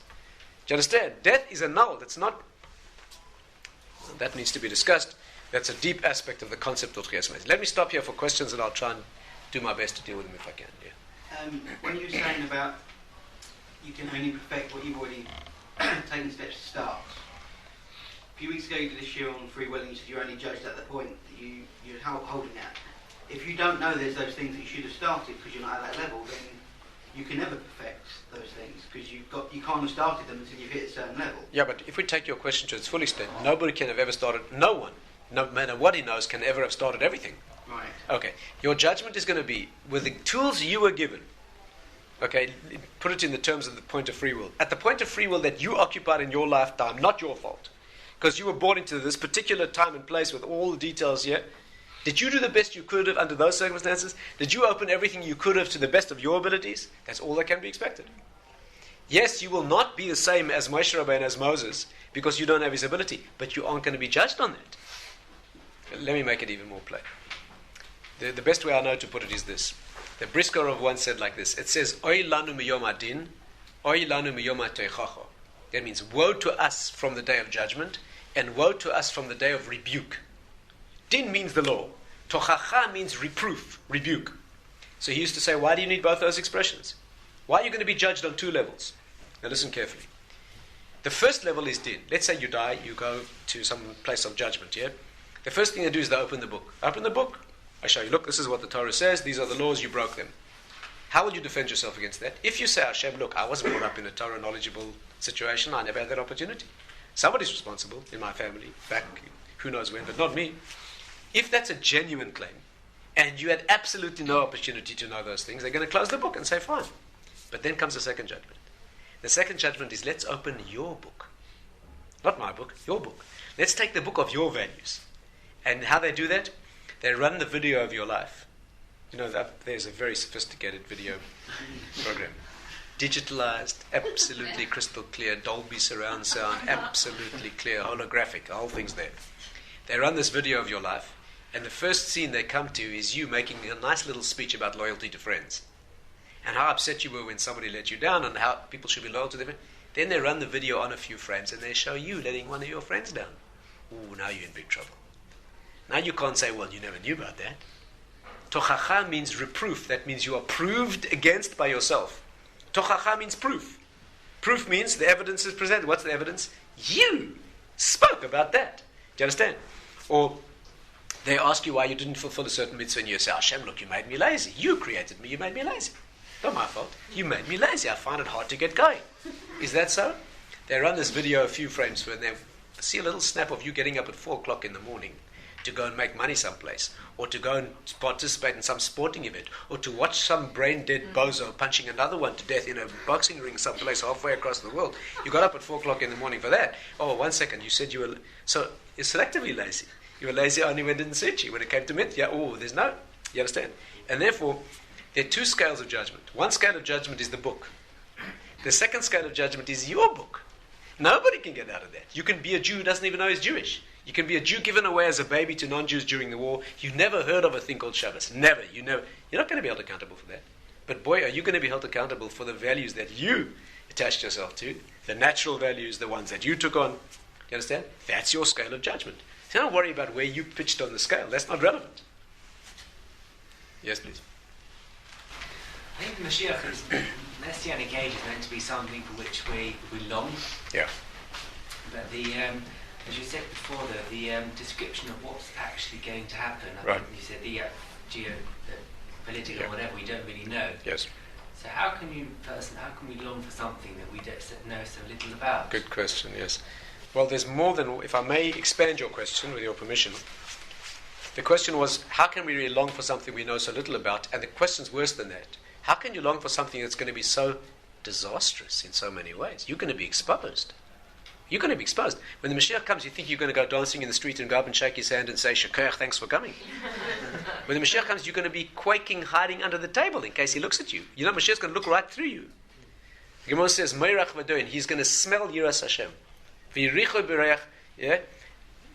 Do you understand? Death is a null. That's not... That needs to be discussed. That's a deep aspect of the concept of Tchias HaMesim. Let me stop here for questions, and I'll try and do my best to deal with them if I can. Yeah. When you were saying about you can only perfect what you've already taken steps to start. A few weeks ago you did a share on free will and you said you're only judged at the point that you're holding at. If you don't know there's those things that you should have started because you're not at that level, then you can never perfect those things because you can't have started them until you've hit a certain level. Yeah, but if we take your question to its full extent, nobody can have ever started, no one, no matter what he knows, can ever have started everything. Right. Okay, your judgment is going to be, with the tools you were given, okay, put it in the terms of the point of free will. At the point of free will that you occupied in your lifetime, not your fault, because you were born into this particular time and place with all the details here, did you do the best you could have under those circumstances? Did you open everything you could have to the best of your abilities? That's all that can be expected. Yes, you will not be the same as Moshe Rabbeinu and as Moses, because you don't have his ability, but you aren't going to be judged on that. Let me make it even more plain. The best way I know to put it is this. The Briskerov once said like this. It says, Oy lanu miyom adin, oy lanu miyom ha'toichacha. That means, woe to us from the day of judgment, and woe to us from the day of rebuke. Din means the law. Tochacha means reproof, rebuke. So he used to say, why do you need both those expressions? Why are you going to be judged on two levels? Now listen carefully. The first level is din. Let's say you die, you go to some place of judgment, yeah? The first thing they do is they open the book. Open the book. I show you, look, this is what the Torah says, these are the laws, you broke them. How will you defend yourself against that? If you say, Hashem, look, I wasn't brought up in a Torah knowledgeable situation, I never had that opportunity. Somebody's responsible in my family, back who knows when, but not me. If that's a genuine claim, and you had absolutely no opportunity to know those things, they're going to close the book and say, fine. But then comes the second judgment. The second judgment is, let's open your book. Not my book, your book. Let's take the book of your values. And how they do that? They run the video of your life. You know, there's a very sophisticated video program. Digitalized, absolutely crystal clear, Dolby surround sound, absolutely clear, holographic, the whole thing's there. They run this video of your life, and the first scene they come to is you making a nice little speech about loyalty to friends. And how upset you were when somebody let you down, and how people should be loyal to them. Then they run the video on a few frames, and they show you letting one of your friends down. Ooh, now you're in big trouble. Now you can't say, well, you never knew about that. Tochacha means reproof. That means you are proved against by yourself. Tochacha means proof. Proof means the evidence is presented. What's the evidence? You spoke about that. Do you understand? Or they ask you why you didn't fulfill a certain mitzvah, and you say, Hashem, look, you made me lazy. You created me, you made me lazy. Not my fault. You made me lazy. I find it hard to get going. Is that so? They run this video a few frames for, and they see a little snap of you getting up at 4 o'clock in the morning to go and make money someplace, or to go and participate in some sporting event, or to watch some brain-dead bozo punching another one to death in a boxing ring someplace halfway across the world. You got up at 4 o'clock in the morning for that. Oh, 1 second, you said you were... So, you're selectively lazy. You were lazy only when it didn't suit you. When it came to mitzvah, there's no... You understand? And therefore, there are 2 scales of judgment. One scale of judgment is the book. The second scale of judgment is your book. Nobody can get out of that. You can be a Jew who doesn't even know he's Jewish. You can be a Jew given away as a baby to non-Jews during the war. You never heard of a thing called Shabbos. Never. You're not going to be held accountable for that. But boy, are you going to be held accountable for the values that you attached yourself to, the natural values, the ones that you took on. You understand? That's your scale of judgment. So don't worry about where you pitched on the scale. That's not relevant. Yes, please. I think the Mashiach is Messianic age is meant to be something for which we long. Yeah. But as you said before, the description of what's actually going to happen. I think you said the political or whatever, we don't really know. Yes. So how can we long for something that we don't know so little about? Good question. Yes. Well, there's more than. If I may expand your question with your permission. The question was, how can we really long for something we know so little about? And the question's worse than that. How can you long for something that's going to be so disastrous in so many ways? You're going to be exposed. You're going to be exposed. When the Mashiach comes, you think you're going to go dancing in the street and go up and shake his hand and say, Shakach, thanks for coming. When the Mashiach comes, you're going to be quaking, hiding under the table in case he looks at you. You know, Mashiach's going to look right through you. The Gemara says, Meirach v'doin, he's going to smell Yiras Hashem. V'yiricho b'reach, yeah?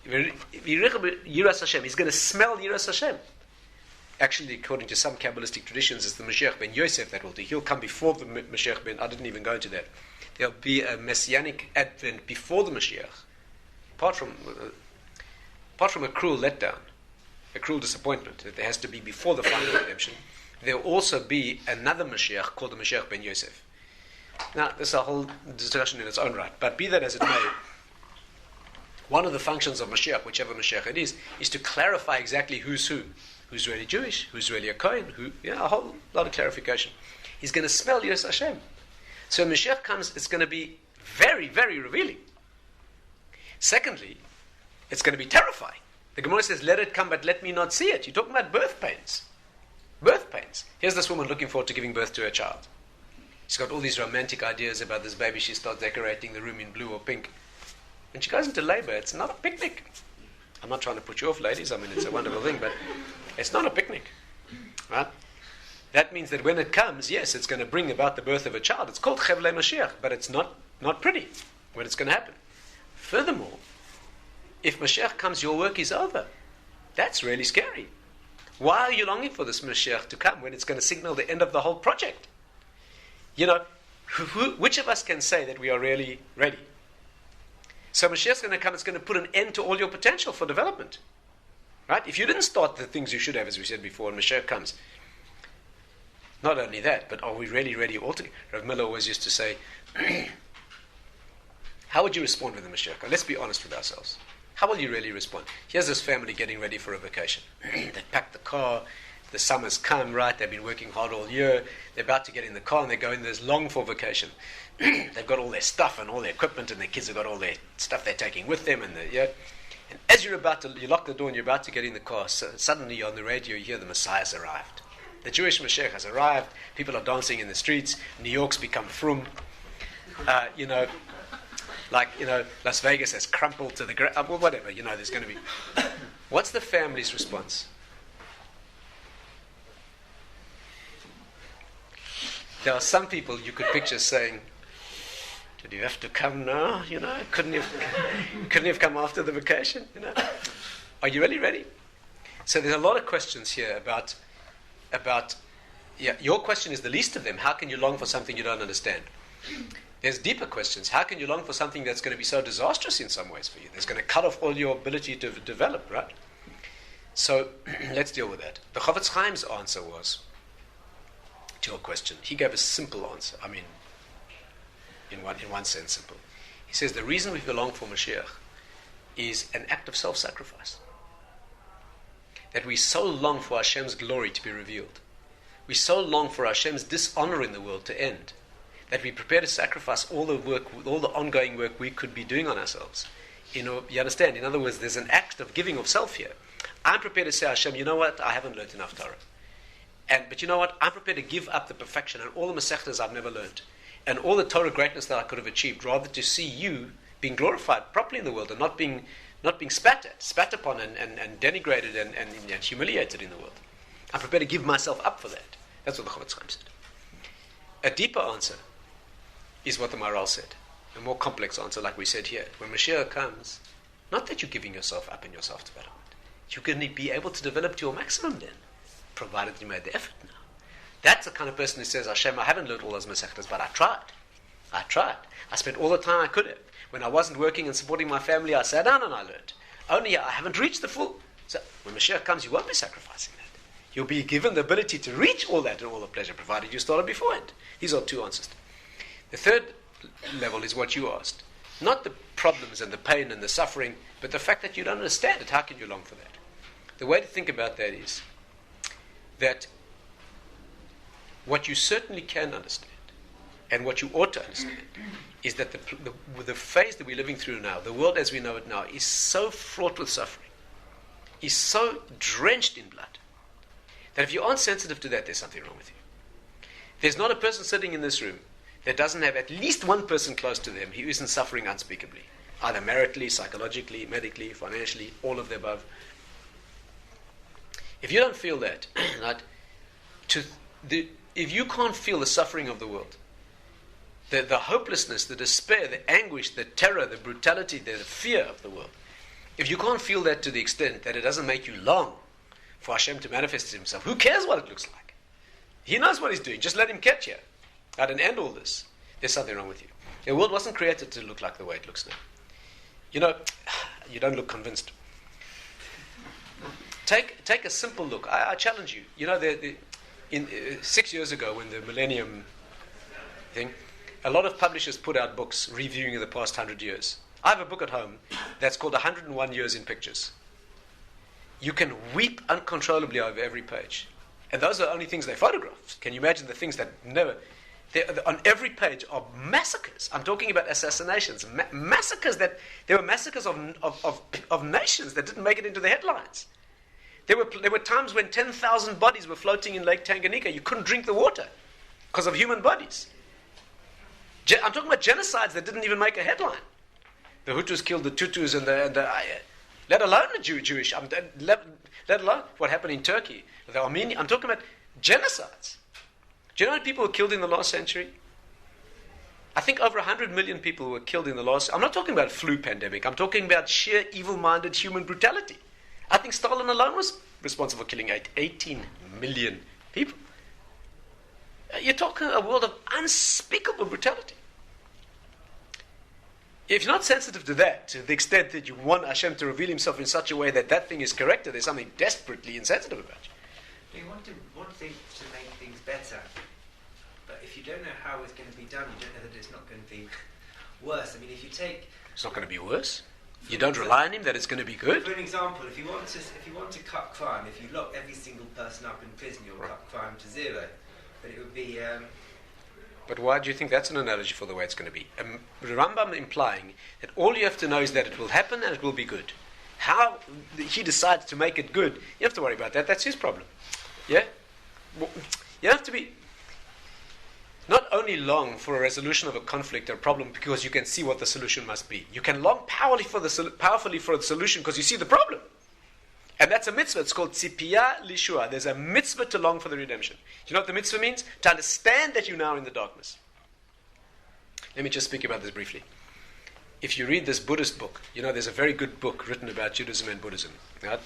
V'yiricho Yiras Hashem, he's going to smell Yiras Hashem. Actually, according to some Kabbalistic traditions, it's the Mashiach ben Yosef that will do. He'll come before the Mashiach ben... I didn't even go into that. There'll be a Messianic advent before the Mashiach. Apart from a cruel letdown, a cruel disappointment that there has to be before the final redemption, there'll also be another Mashiach called the Mashiach ben Yosef. Now, this is a whole discussion in its own right. But be that as it may, one of the functions of Mashiach, whichever Mashiach it is to clarify exactly who's who. Who's really Jewish, who's really a Kohen, a whole lot of clarification. He's going to smell Yiras Hashem. So when Mashiach comes, it's going to be very, very revealing. Secondly, it's going to be terrifying. The Gemara says, let it come, but let me not see it. You're talking about birth pains. Birth pains. Here's this woman looking forward to giving birth to her child. She's got all these romantic ideas about this baby. She starts decorating the room in blue or pink. When she goes into labor, it's not a picnic. I'm not trying to put you off, ladies. I mean, it's a wonderful thing, but it's not a picnic. Right? That means that when it comes, yes, it's going to bring about the birth of a child. It's called Chevlei Mashiach, but it's not pretty when it's going to happen. Furthermore, if Mashiach comes, your work is over. That's really scary. Why are you longing for this Mashiach to come when it's going to signal the end of the whole project? You know, which of us can say that we are really ready? So Mashiach's going to come, it's going to put an end to all your potential for development. Right? If you didn't start the things you should have, as we said before, and Mashiach comes, not only that, but are we really ready altogether? Rav Miller always used to say, how would you respond with the Mashiach? Let's be honest with ourselves. How will you really respond? Here's this family getting ready for a vacation. They packed the car, the summer's come, right? They've been working hard all year. They're about to get in the car and they go in this long for vacation. They've got all their stuff and all their equipment, and their kids have got all their stuff they're taking with them. And as you lock the door and you're about to get in the car, so suddenly on the radio you hear the Messiah's arrived. The Jewish Mashiach has arrived. People are dancing in the streets. New York's become frum. Las Vegas has crumpled to the ground. Well, whatever. There's going to be. What's the family's response? There are some people you could picture saying, "Did you have to come now? Couldn't you have come after the vacation? Are you really ready?" So there's a lot of questions here about. Your question is the least of them. How can you long for something you don't understand? There's deeper questions. How can you long for something that's going to be so disastrous in some ways for you? That's going to cut off all your ability to develop, right? So let's deal with that. The Chofetz Chaim's answer was, to your question, he gave a simple answer. I mean, in one sense, simple. He says the reason we long for Mashiach is an act of self-sacrifice. That we so long for Hashem's glory to be revealed. We so long for Hashem's dishonor in the world to end, that we prepare to sacrifice all the work, all the ongoing work we could be doing on ourselves. You understand? In other words, there's an act of giving of self here. I'm prepared to say, Hashem, you know what? I haven't learned enough Torah. But you know what? I'm prepared to give up the perfection and all the Masechtas I've never learned, and all the Torah greatness that I could have achieved, rather to see you being glorified properly in the world and not being spat upon and denigrated and humiliated in the world. I'm prepared to give myself up for that. That's what the Chofetz Chaim said. A deeper answer is what the Maharal said. A more complex answer, like we said here. When Mashiach comes, not that you're giving yourself up in your self-development. You're going to be able to develop to your maximum then, provided you made the effort now. That's the kind of person who says, Hashem, I haven't learned all those Masechtas, but I tried. I spent all the time I could have. When I wasn't working and supporting my family, I sat down and I learned. Only I haven't reached the full. So when Mashiach comes, you won't be sacrificing that. You'll be given the ability to reach all that and all the pleasure, provided you started beforehand. These are two answers. The third level is what you asked. Not the problems and the pain and the suffering, but the fact that you don't understand it. How can you long for that? The way to think about that is that what you certainly can understand, and what you ought to understand, is that the phase that we're living through now, the world as we know it now, is so fraught with suffering, is so drenched in blood, that if you aren't sensitive to that, there's something wrong with you. There's not a person sitting in this room that doesn't have at least one person close to them who isn't suffering unspeakably, either maritally, psychologically, medically, financially, all of the above. If you don't feel that, right, if you can't feel the suffering of the world, the hopelessness, the despair, the anguish, the terror, the brutality, the fear of the world, if you can't feel that to the extent that it doesn't make you long for Hashem to manifest himself, who cares what it looks like? He knows what he's doing. Just let him catch you. Right, and end all this. There's something wrong with you. The world wasn't created to look like the way it looks now. You don't look convinced. Take a simple look. I challenge you. 6 years ago, when the Millennium thing, a lot of publishers put out books reviewing the past 100 years. I have a book at home that's called 101 Years in Pictures. You can weep uncontrollably over every page. And those are the only things they photographed. Can you imagine the things that never... On every page are massacres. I'm talking about assassinations. Massacres that... There were massacres of nations that didn't make it into the headlines. There were times when 10,000 bodies were floating in Lake Tanganyika. You couldn't drink the water because of human bodies. I'm talking about genocides that didn't even make a headline. The Hutus killed the Tutus and the let alone the Jewish. Let alone what happened in Turkey. The Armenian. I'm talking about genocides. Do you know how many people were killed in the last century? I think over 100 million people were killed in the last... I'm not talking about flu pandemic. I'm talking about sheer evil-minded human brutality. I think Stalin alone was responsible for killing 18 million people. You're talking a world of unspeakable brutality. If you're not sensitive to that, to the extent that you want Hashem to reveal himself in such a way that that thing is corrected, there's something desperately insensitive about you. You want things to make things better, but if you don't know how it's going to be done, you don't know that it's not going to be worse. I mean, if you take... It's not going to be worse? You don't rely on him that it's going to be good? For an example, if you want to cut crime, if you lock every single person up in prison, you'll cut crime to zero. But it would be... But why do you think that's an analogy for the way it's going to be? Rambam implying that all you have to know is that it will happen and it will be good. How he decides to make it good, you don't have to worry about that. That's his problem. Yeah? You have to be... Not only long for a resolution of a conflict or a problem because you can see what the solution must be. You can long powerfully for the solution because you see the problem. And that's a mitzvah. It's called tzipiyah lishua. There's a mitzvah to long for the redemption. Do you know what the mitzvah means? To understand that you're now in the darkness. Let me just speak about this briefly. If you read this Buddhist book, there's a very good book written about Judaism and Buddhism. Right?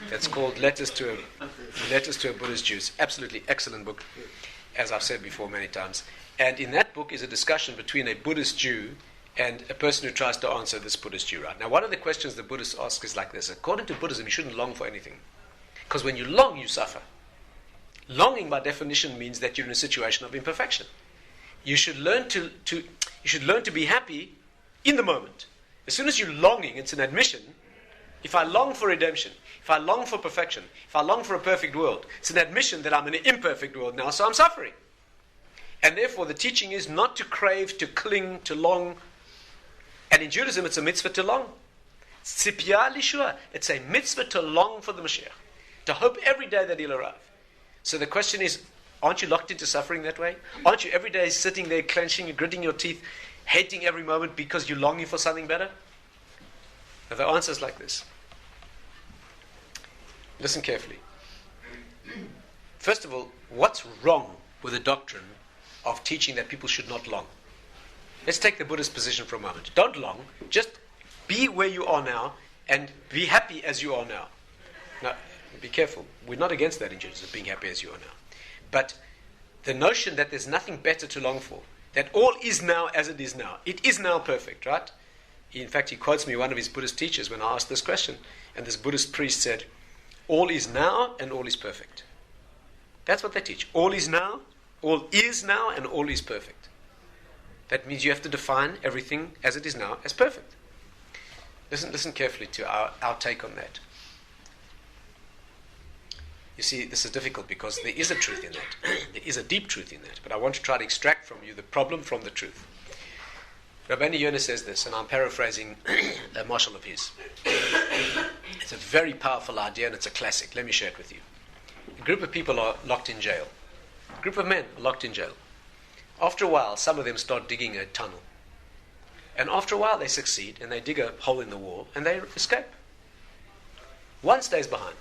That's called Letters to a Buddhist Jew. Absolutely excellent book, as I've said before many times. And in that book is a discussion between a Buddhist Jew and a person who tries to answer this Buddhist Jew. Right? Now, one of the questions the Buddhists ask is like this. According to Buddhism, you shouldn't long for anything. Because when you long, you suffer. Longing, by definition, means that you're in a situation of imperfection. You should learn to be happy in the moment. As soon as you're longing, it's an admission. If I long for redemption, if I long for perfection, if I long for a perfect world, it's an admission that I'm in an imperfect world now, so I'm suffering. And therefore, the teaching is not to crave, to cling, to long. And in Judaism, it's a mitzvah to long. Tzipiyah lishua. It's a mitzvah to long for the Mashiach, to hope every day that he'll arrive. So the question is, aren't you locked into suffering that way? Aren't you every day sitting there clenching and gritting your teeth, hating every moment because you're longing for something better? Now the answer is like this. Listen carefully. First of all, what's wrong with the doctrine of teaching that people should not long? Let's take the Buddhist position for a moment. Don't long. Just be where you are now and be happy as you are now. Now, be careful. We're not against that in Judaism, being happy as you are now. But the notion that there's nothing better to long for, that all is now as it is now. It is now perfect, right? In fact, he quotes me one of his Buddhist teachers when I asked this question. And this Buddhist priest said, all is now and all is perfect. That's what they teach. All is now, and all is perfect. That means you have to define everything as it is now as perfect. Listen carefully to our take on that. You see, this is difficult because there is a truth in that. There is a deep truth in that. But I want to try to extract from you the problem from the truth. Rabbi Dr. says this, and I'm paraphrasing a marshal of his. It's a very powerful idea and it's a classic. Let me share it with you. A group of people are locked in jail. A group of men are locked in jail. After a while, some of them start digging a tunnel. And after a while, they succeed and they dig a hole in the wall and they escape. One stays behind.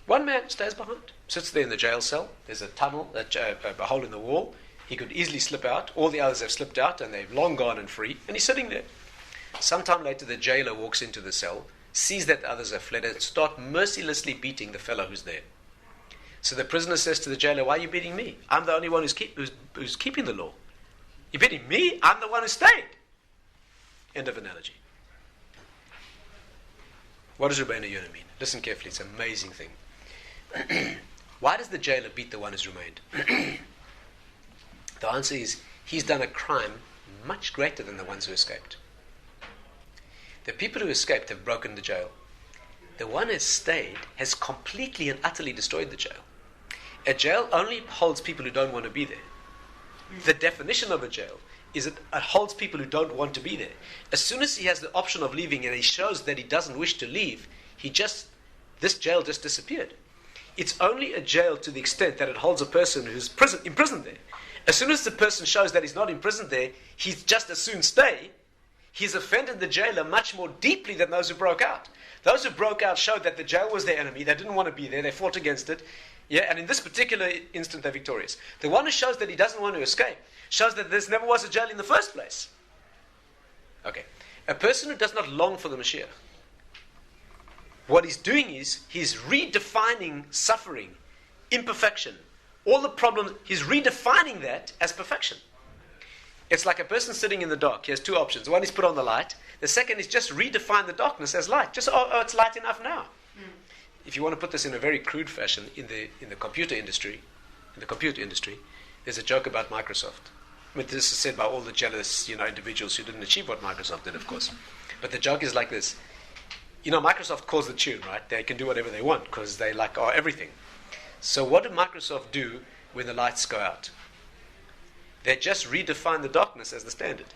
One man stays behind, sits there in the jail cell. There's a tunnel, a hole in the wall. He could easily slip out. All the others have slipped out and they've long gone and free. And he's sitting there. Sometime later, the jailer walks into the cell, sees that the others have fled, and starts mercilessly beating the fellow who's there. So the prisoner says to the jailer, why are you beating me? I'm the only one who's keeping the law. You're beating me? I'm the one who stayed. End of analogy. What does Rabbi Dr. mean? Listen carefully. It's an amazing thing. Why does the jailer beat the one who's remained? The answer is, he's done a crime much greater than the ones who escaped. The people who escaped have broken the jail. The one who has stayed has completely and utterly destroyed the jail. A jail only holds people who don't want to be there. The definition of a jail is it holds people who don't want to be there. As soon as he has the option of leaving and he shows that he doesn't wish to leave, this jail just disappeared. It's only a jail to the extent that it holds a person who's imprisoned there. As soon as the person shows that he's not imprisoned there, he's just as soon stay. He's offended the jailer much more deeply than those who broke out. Those who broke out showed that the jail was their enemy. They didn't want to be there. They fought against it. Yeah, and in this particular instant, they're victorious. The one who shows that he doesn't want to escape shows that there never was a jail in the first place. Okay. A person who does not long for the Mashiach, what he's doing is he's redefining suffering, imperfection, all the problems. He's redefining that as perfection. It's like a person sitting in the dark. He has two options. One is put on the light. The second is just redefine the darkness as light. Just, it's light enough now. If you want to put this in a very crude fashion, in the computer industry, there's a joke about Microsoft. I mean, this is said by all the jealous, individuals who didn't achieve what Microsoft did, of course. But the joke is like this. Microsoft calls the tune, right? They can do whatever they want because they are everything. So what did Microsoft do when the lights go out? They just redefine the darkness as the standard.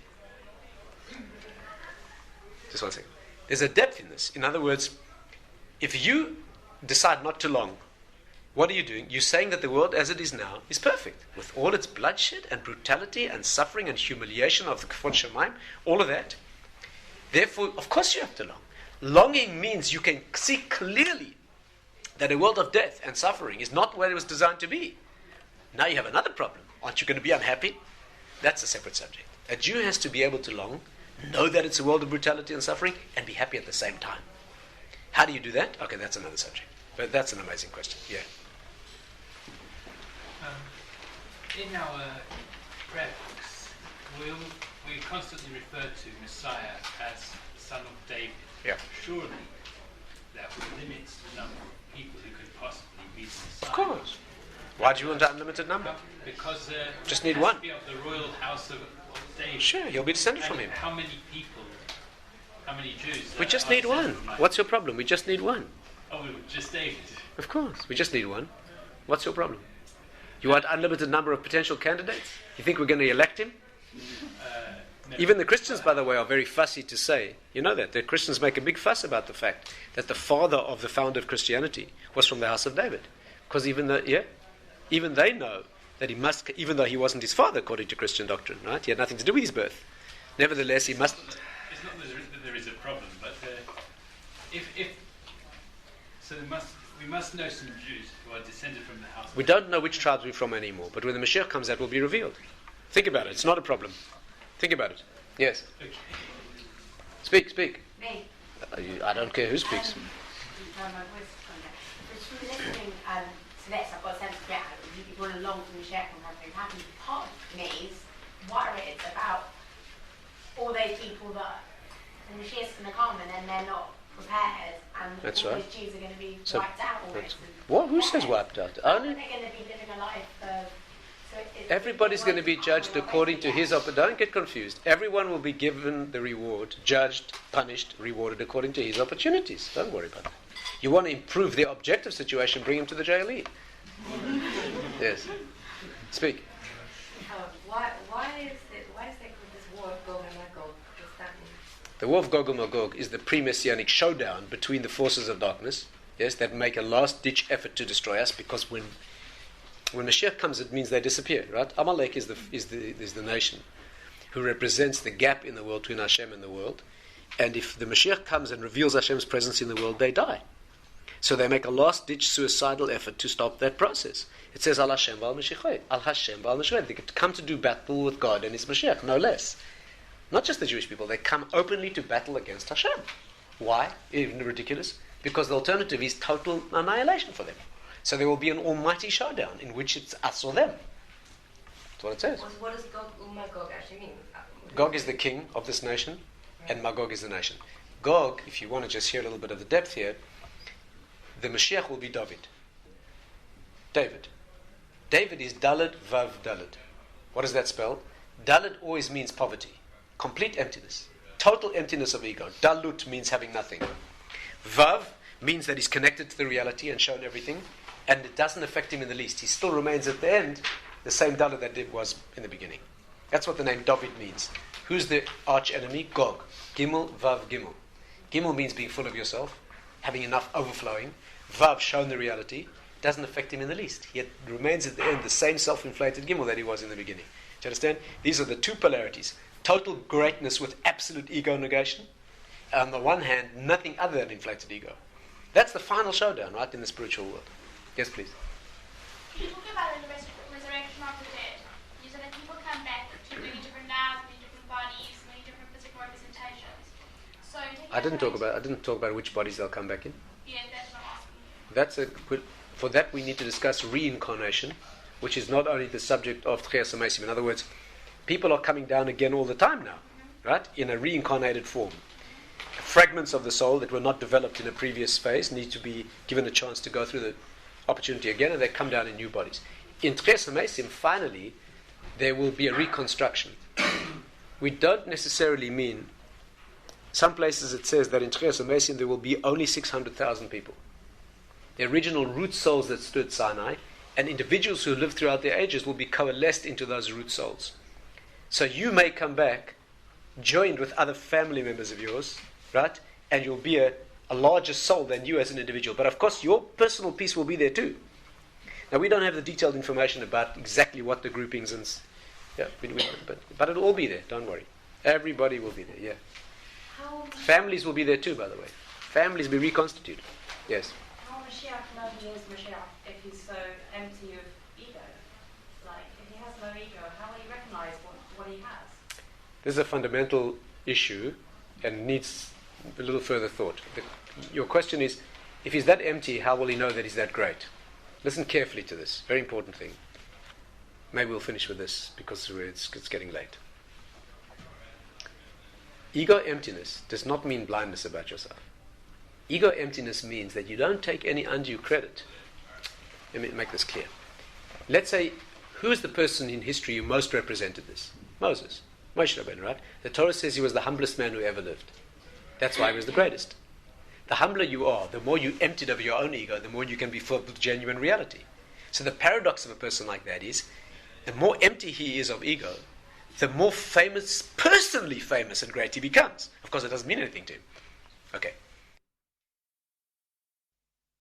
Just one second. There's a depth in this. In other words, if you decide not to long, what are you doing? You're saying that the world as it is now is perfect, with all its bloodshed and brutality and suffering and humiliation of the Kfon Shemaim, all of that. Therefore, of course you have to long. Longing means you can see clearly that a world of death and suffering is not where it was designed to be. Now you have another problem. Aren't you going to be unhappy? That's a separate subject. A Jew has to be able to know that it's a world of brutality and suffering, and be happy at the same time. How do you do that? Okay, that's another subject. But that's an amazing question. Yeah. In our prayer books, we constantly refer to Messiah as the son of David. Yeah. Surely that would limit the number of people who could possibly be Messiah. Of course. Why do you want an unlimited number? Because just need one. To be of the royal house of David. Sure, you'll be descended from And him. how many people? How many Jews? We just are need descended one. from him? What's your problem? We just need one. Oh, just David. Of course, we just need one. What's your problem? You want unlimited number of potential candidates? You think we're going to elect him? No. Even the Christians, by the way, are very fussy to say. You know that. The Christians make a big fuss about the fact that the father of the founder of Christianity was from the house of David. Because even they know that he must, even though he wasn't his father according to Christian doctrine, right? He had nothing to do with his birth. Nevertheless, he must... It's not that there is a problem, but we must know some Jews who are descended from the house. We don't know which tribes we're from anymore, but when the Mashiach comes, that will be revealed. Think about it. It's not a problem. Think about it. Yes. Okay. Speak. Me. I don't care who speaks. My voice is coming down. But from listening to this, I've got a sense of you've gone along from the Mashiach and everything happened. Part of me is worried about all those people that the Mashiach's going to come and then they're not prepared, and That's all right. those Jews are going to be So, wiped out almost. What? Who says wiped out? Only They're going to be living a life of... everybody's going to be judged according to his opportunity. Don't get confused. Everyone will be given the reward, judged, punished, rewarded according to his opportunities. Don't worry about that. You want to improve their objective situation, bring him to the JLE. Yes. Speak. Why is there called this war of Gog and Magog? What's that mean? The war of Gog and Magog is the pre-Messianic showdown between the forces of darkness, yes, that make a last-ditch effort to destroy us, because when Mashiach comes, it means they disappear, right? Amalek is the nation who represents the gap in the world between Hashem and the world. And if the Mashiach comes and reveals Hashem's presence in the world, they die. So they make a last-ditch suicidal effort to stop that process. It says, Al Hashem v'al Mashiach, Al Hashem v'al Mashiach. They come to do battle with God and His Mashiach, no less. Not just the Jewish people, they come openly to battle against Hashem. Why? Even ridiculous. Because the alternative is total annihilation for them. So there will be an almighty showdown in which it's us or them. That's what it says. What does Gog and Magog actually mean? Gog is the king of this nation, and Magog is the nation. Gog, if you want to just hear a little bit of the depth here, the Mashiach will be David. David is Dalet Vav Dalet. What does that spell? Dalet always means poverty, complete emptiness, total emptiness of ego. Dalut means having nothing. Vav means that he's connected to the reality and shown everything, and it doesn't affect him in the least. He still remains at the end the same Dalet that it was in the beginning. That's what the name David means. Who's the arch enemy? Gog. Gimel, Vav, Gimel. Gimel means being full of yourself, having enough overflowing. Vav, shown the reality, doesn't affect him in the least. He remains at the end the same self-inflated Gimel that he was in the beginning. Do you understand? These are the two polarities. Total greatness with absolute ego negation. On the one hand, nothing other than inflated ego. That's the final showdown, right, in the spiritual world. Yes, please. You talk about the resurrection of the dead. You said that people come back to many different nouns, many different bodies, many different physical representations. So I didn't talk about which bodies they'll come back in. Yeah, that's what I'm asking. For that we need to discuss reincarnation, which is not only the subject of Tchias HaMeisim. In other words, people are coming down again all the time now, right? In a reincarnated form. Fragments of the soul that were not developed in a previous phase need to be given a chance to go through the opportunity again, and they come down in new bodies. In Tchias HaMeisim, finally, there will be a reconstruction. We don't necessarily mean, some places it says that in Tchias HaMeisim there will be only 600,000 people. The original root souls that stood at Sinai, and individuals who lived throughout the ages will be coalesced into those root souls. So you may come back joined with other family members of yours, right? And you'll be a larger soul than you as an individual. But of course, your personal piece will be there too. Now, we don't have the detailed information about exactly what the groupings and... but it'll all be there, don't worry. Everybody will be there, yeah. Families will be there too, by the way. Families will be reconstituted. Yes. How much Mashiach know he is Mashiach if he's so empty of ego? Like, if he has no ego, how will he recognize what he has? This is a fundamental issue and needs a little further thought. Your question is, if he's that empty, how will he know that he's that great? Listen carefully to this. Very important thing. Maybe we'll finish with this because it's getting late. Ego emptiness does not mean blindness about yourself. Ego emptiness means that you don't take any undue credit. Let me make this clear. Let's say, who is the person in history who most represented this? Moses. Moshe Rabbeinu, right? The Torah says he was the humblest man who ever lived. That's why he was the greatest. The humbler you are, the more you emptied of your own ego, the more you can be filled with genuine reality. So the paradox of a person like that is, the more empty he is of ego, the more famous, personally famous and great he becomes. Of course, it doesn't mean anything to him. Okay.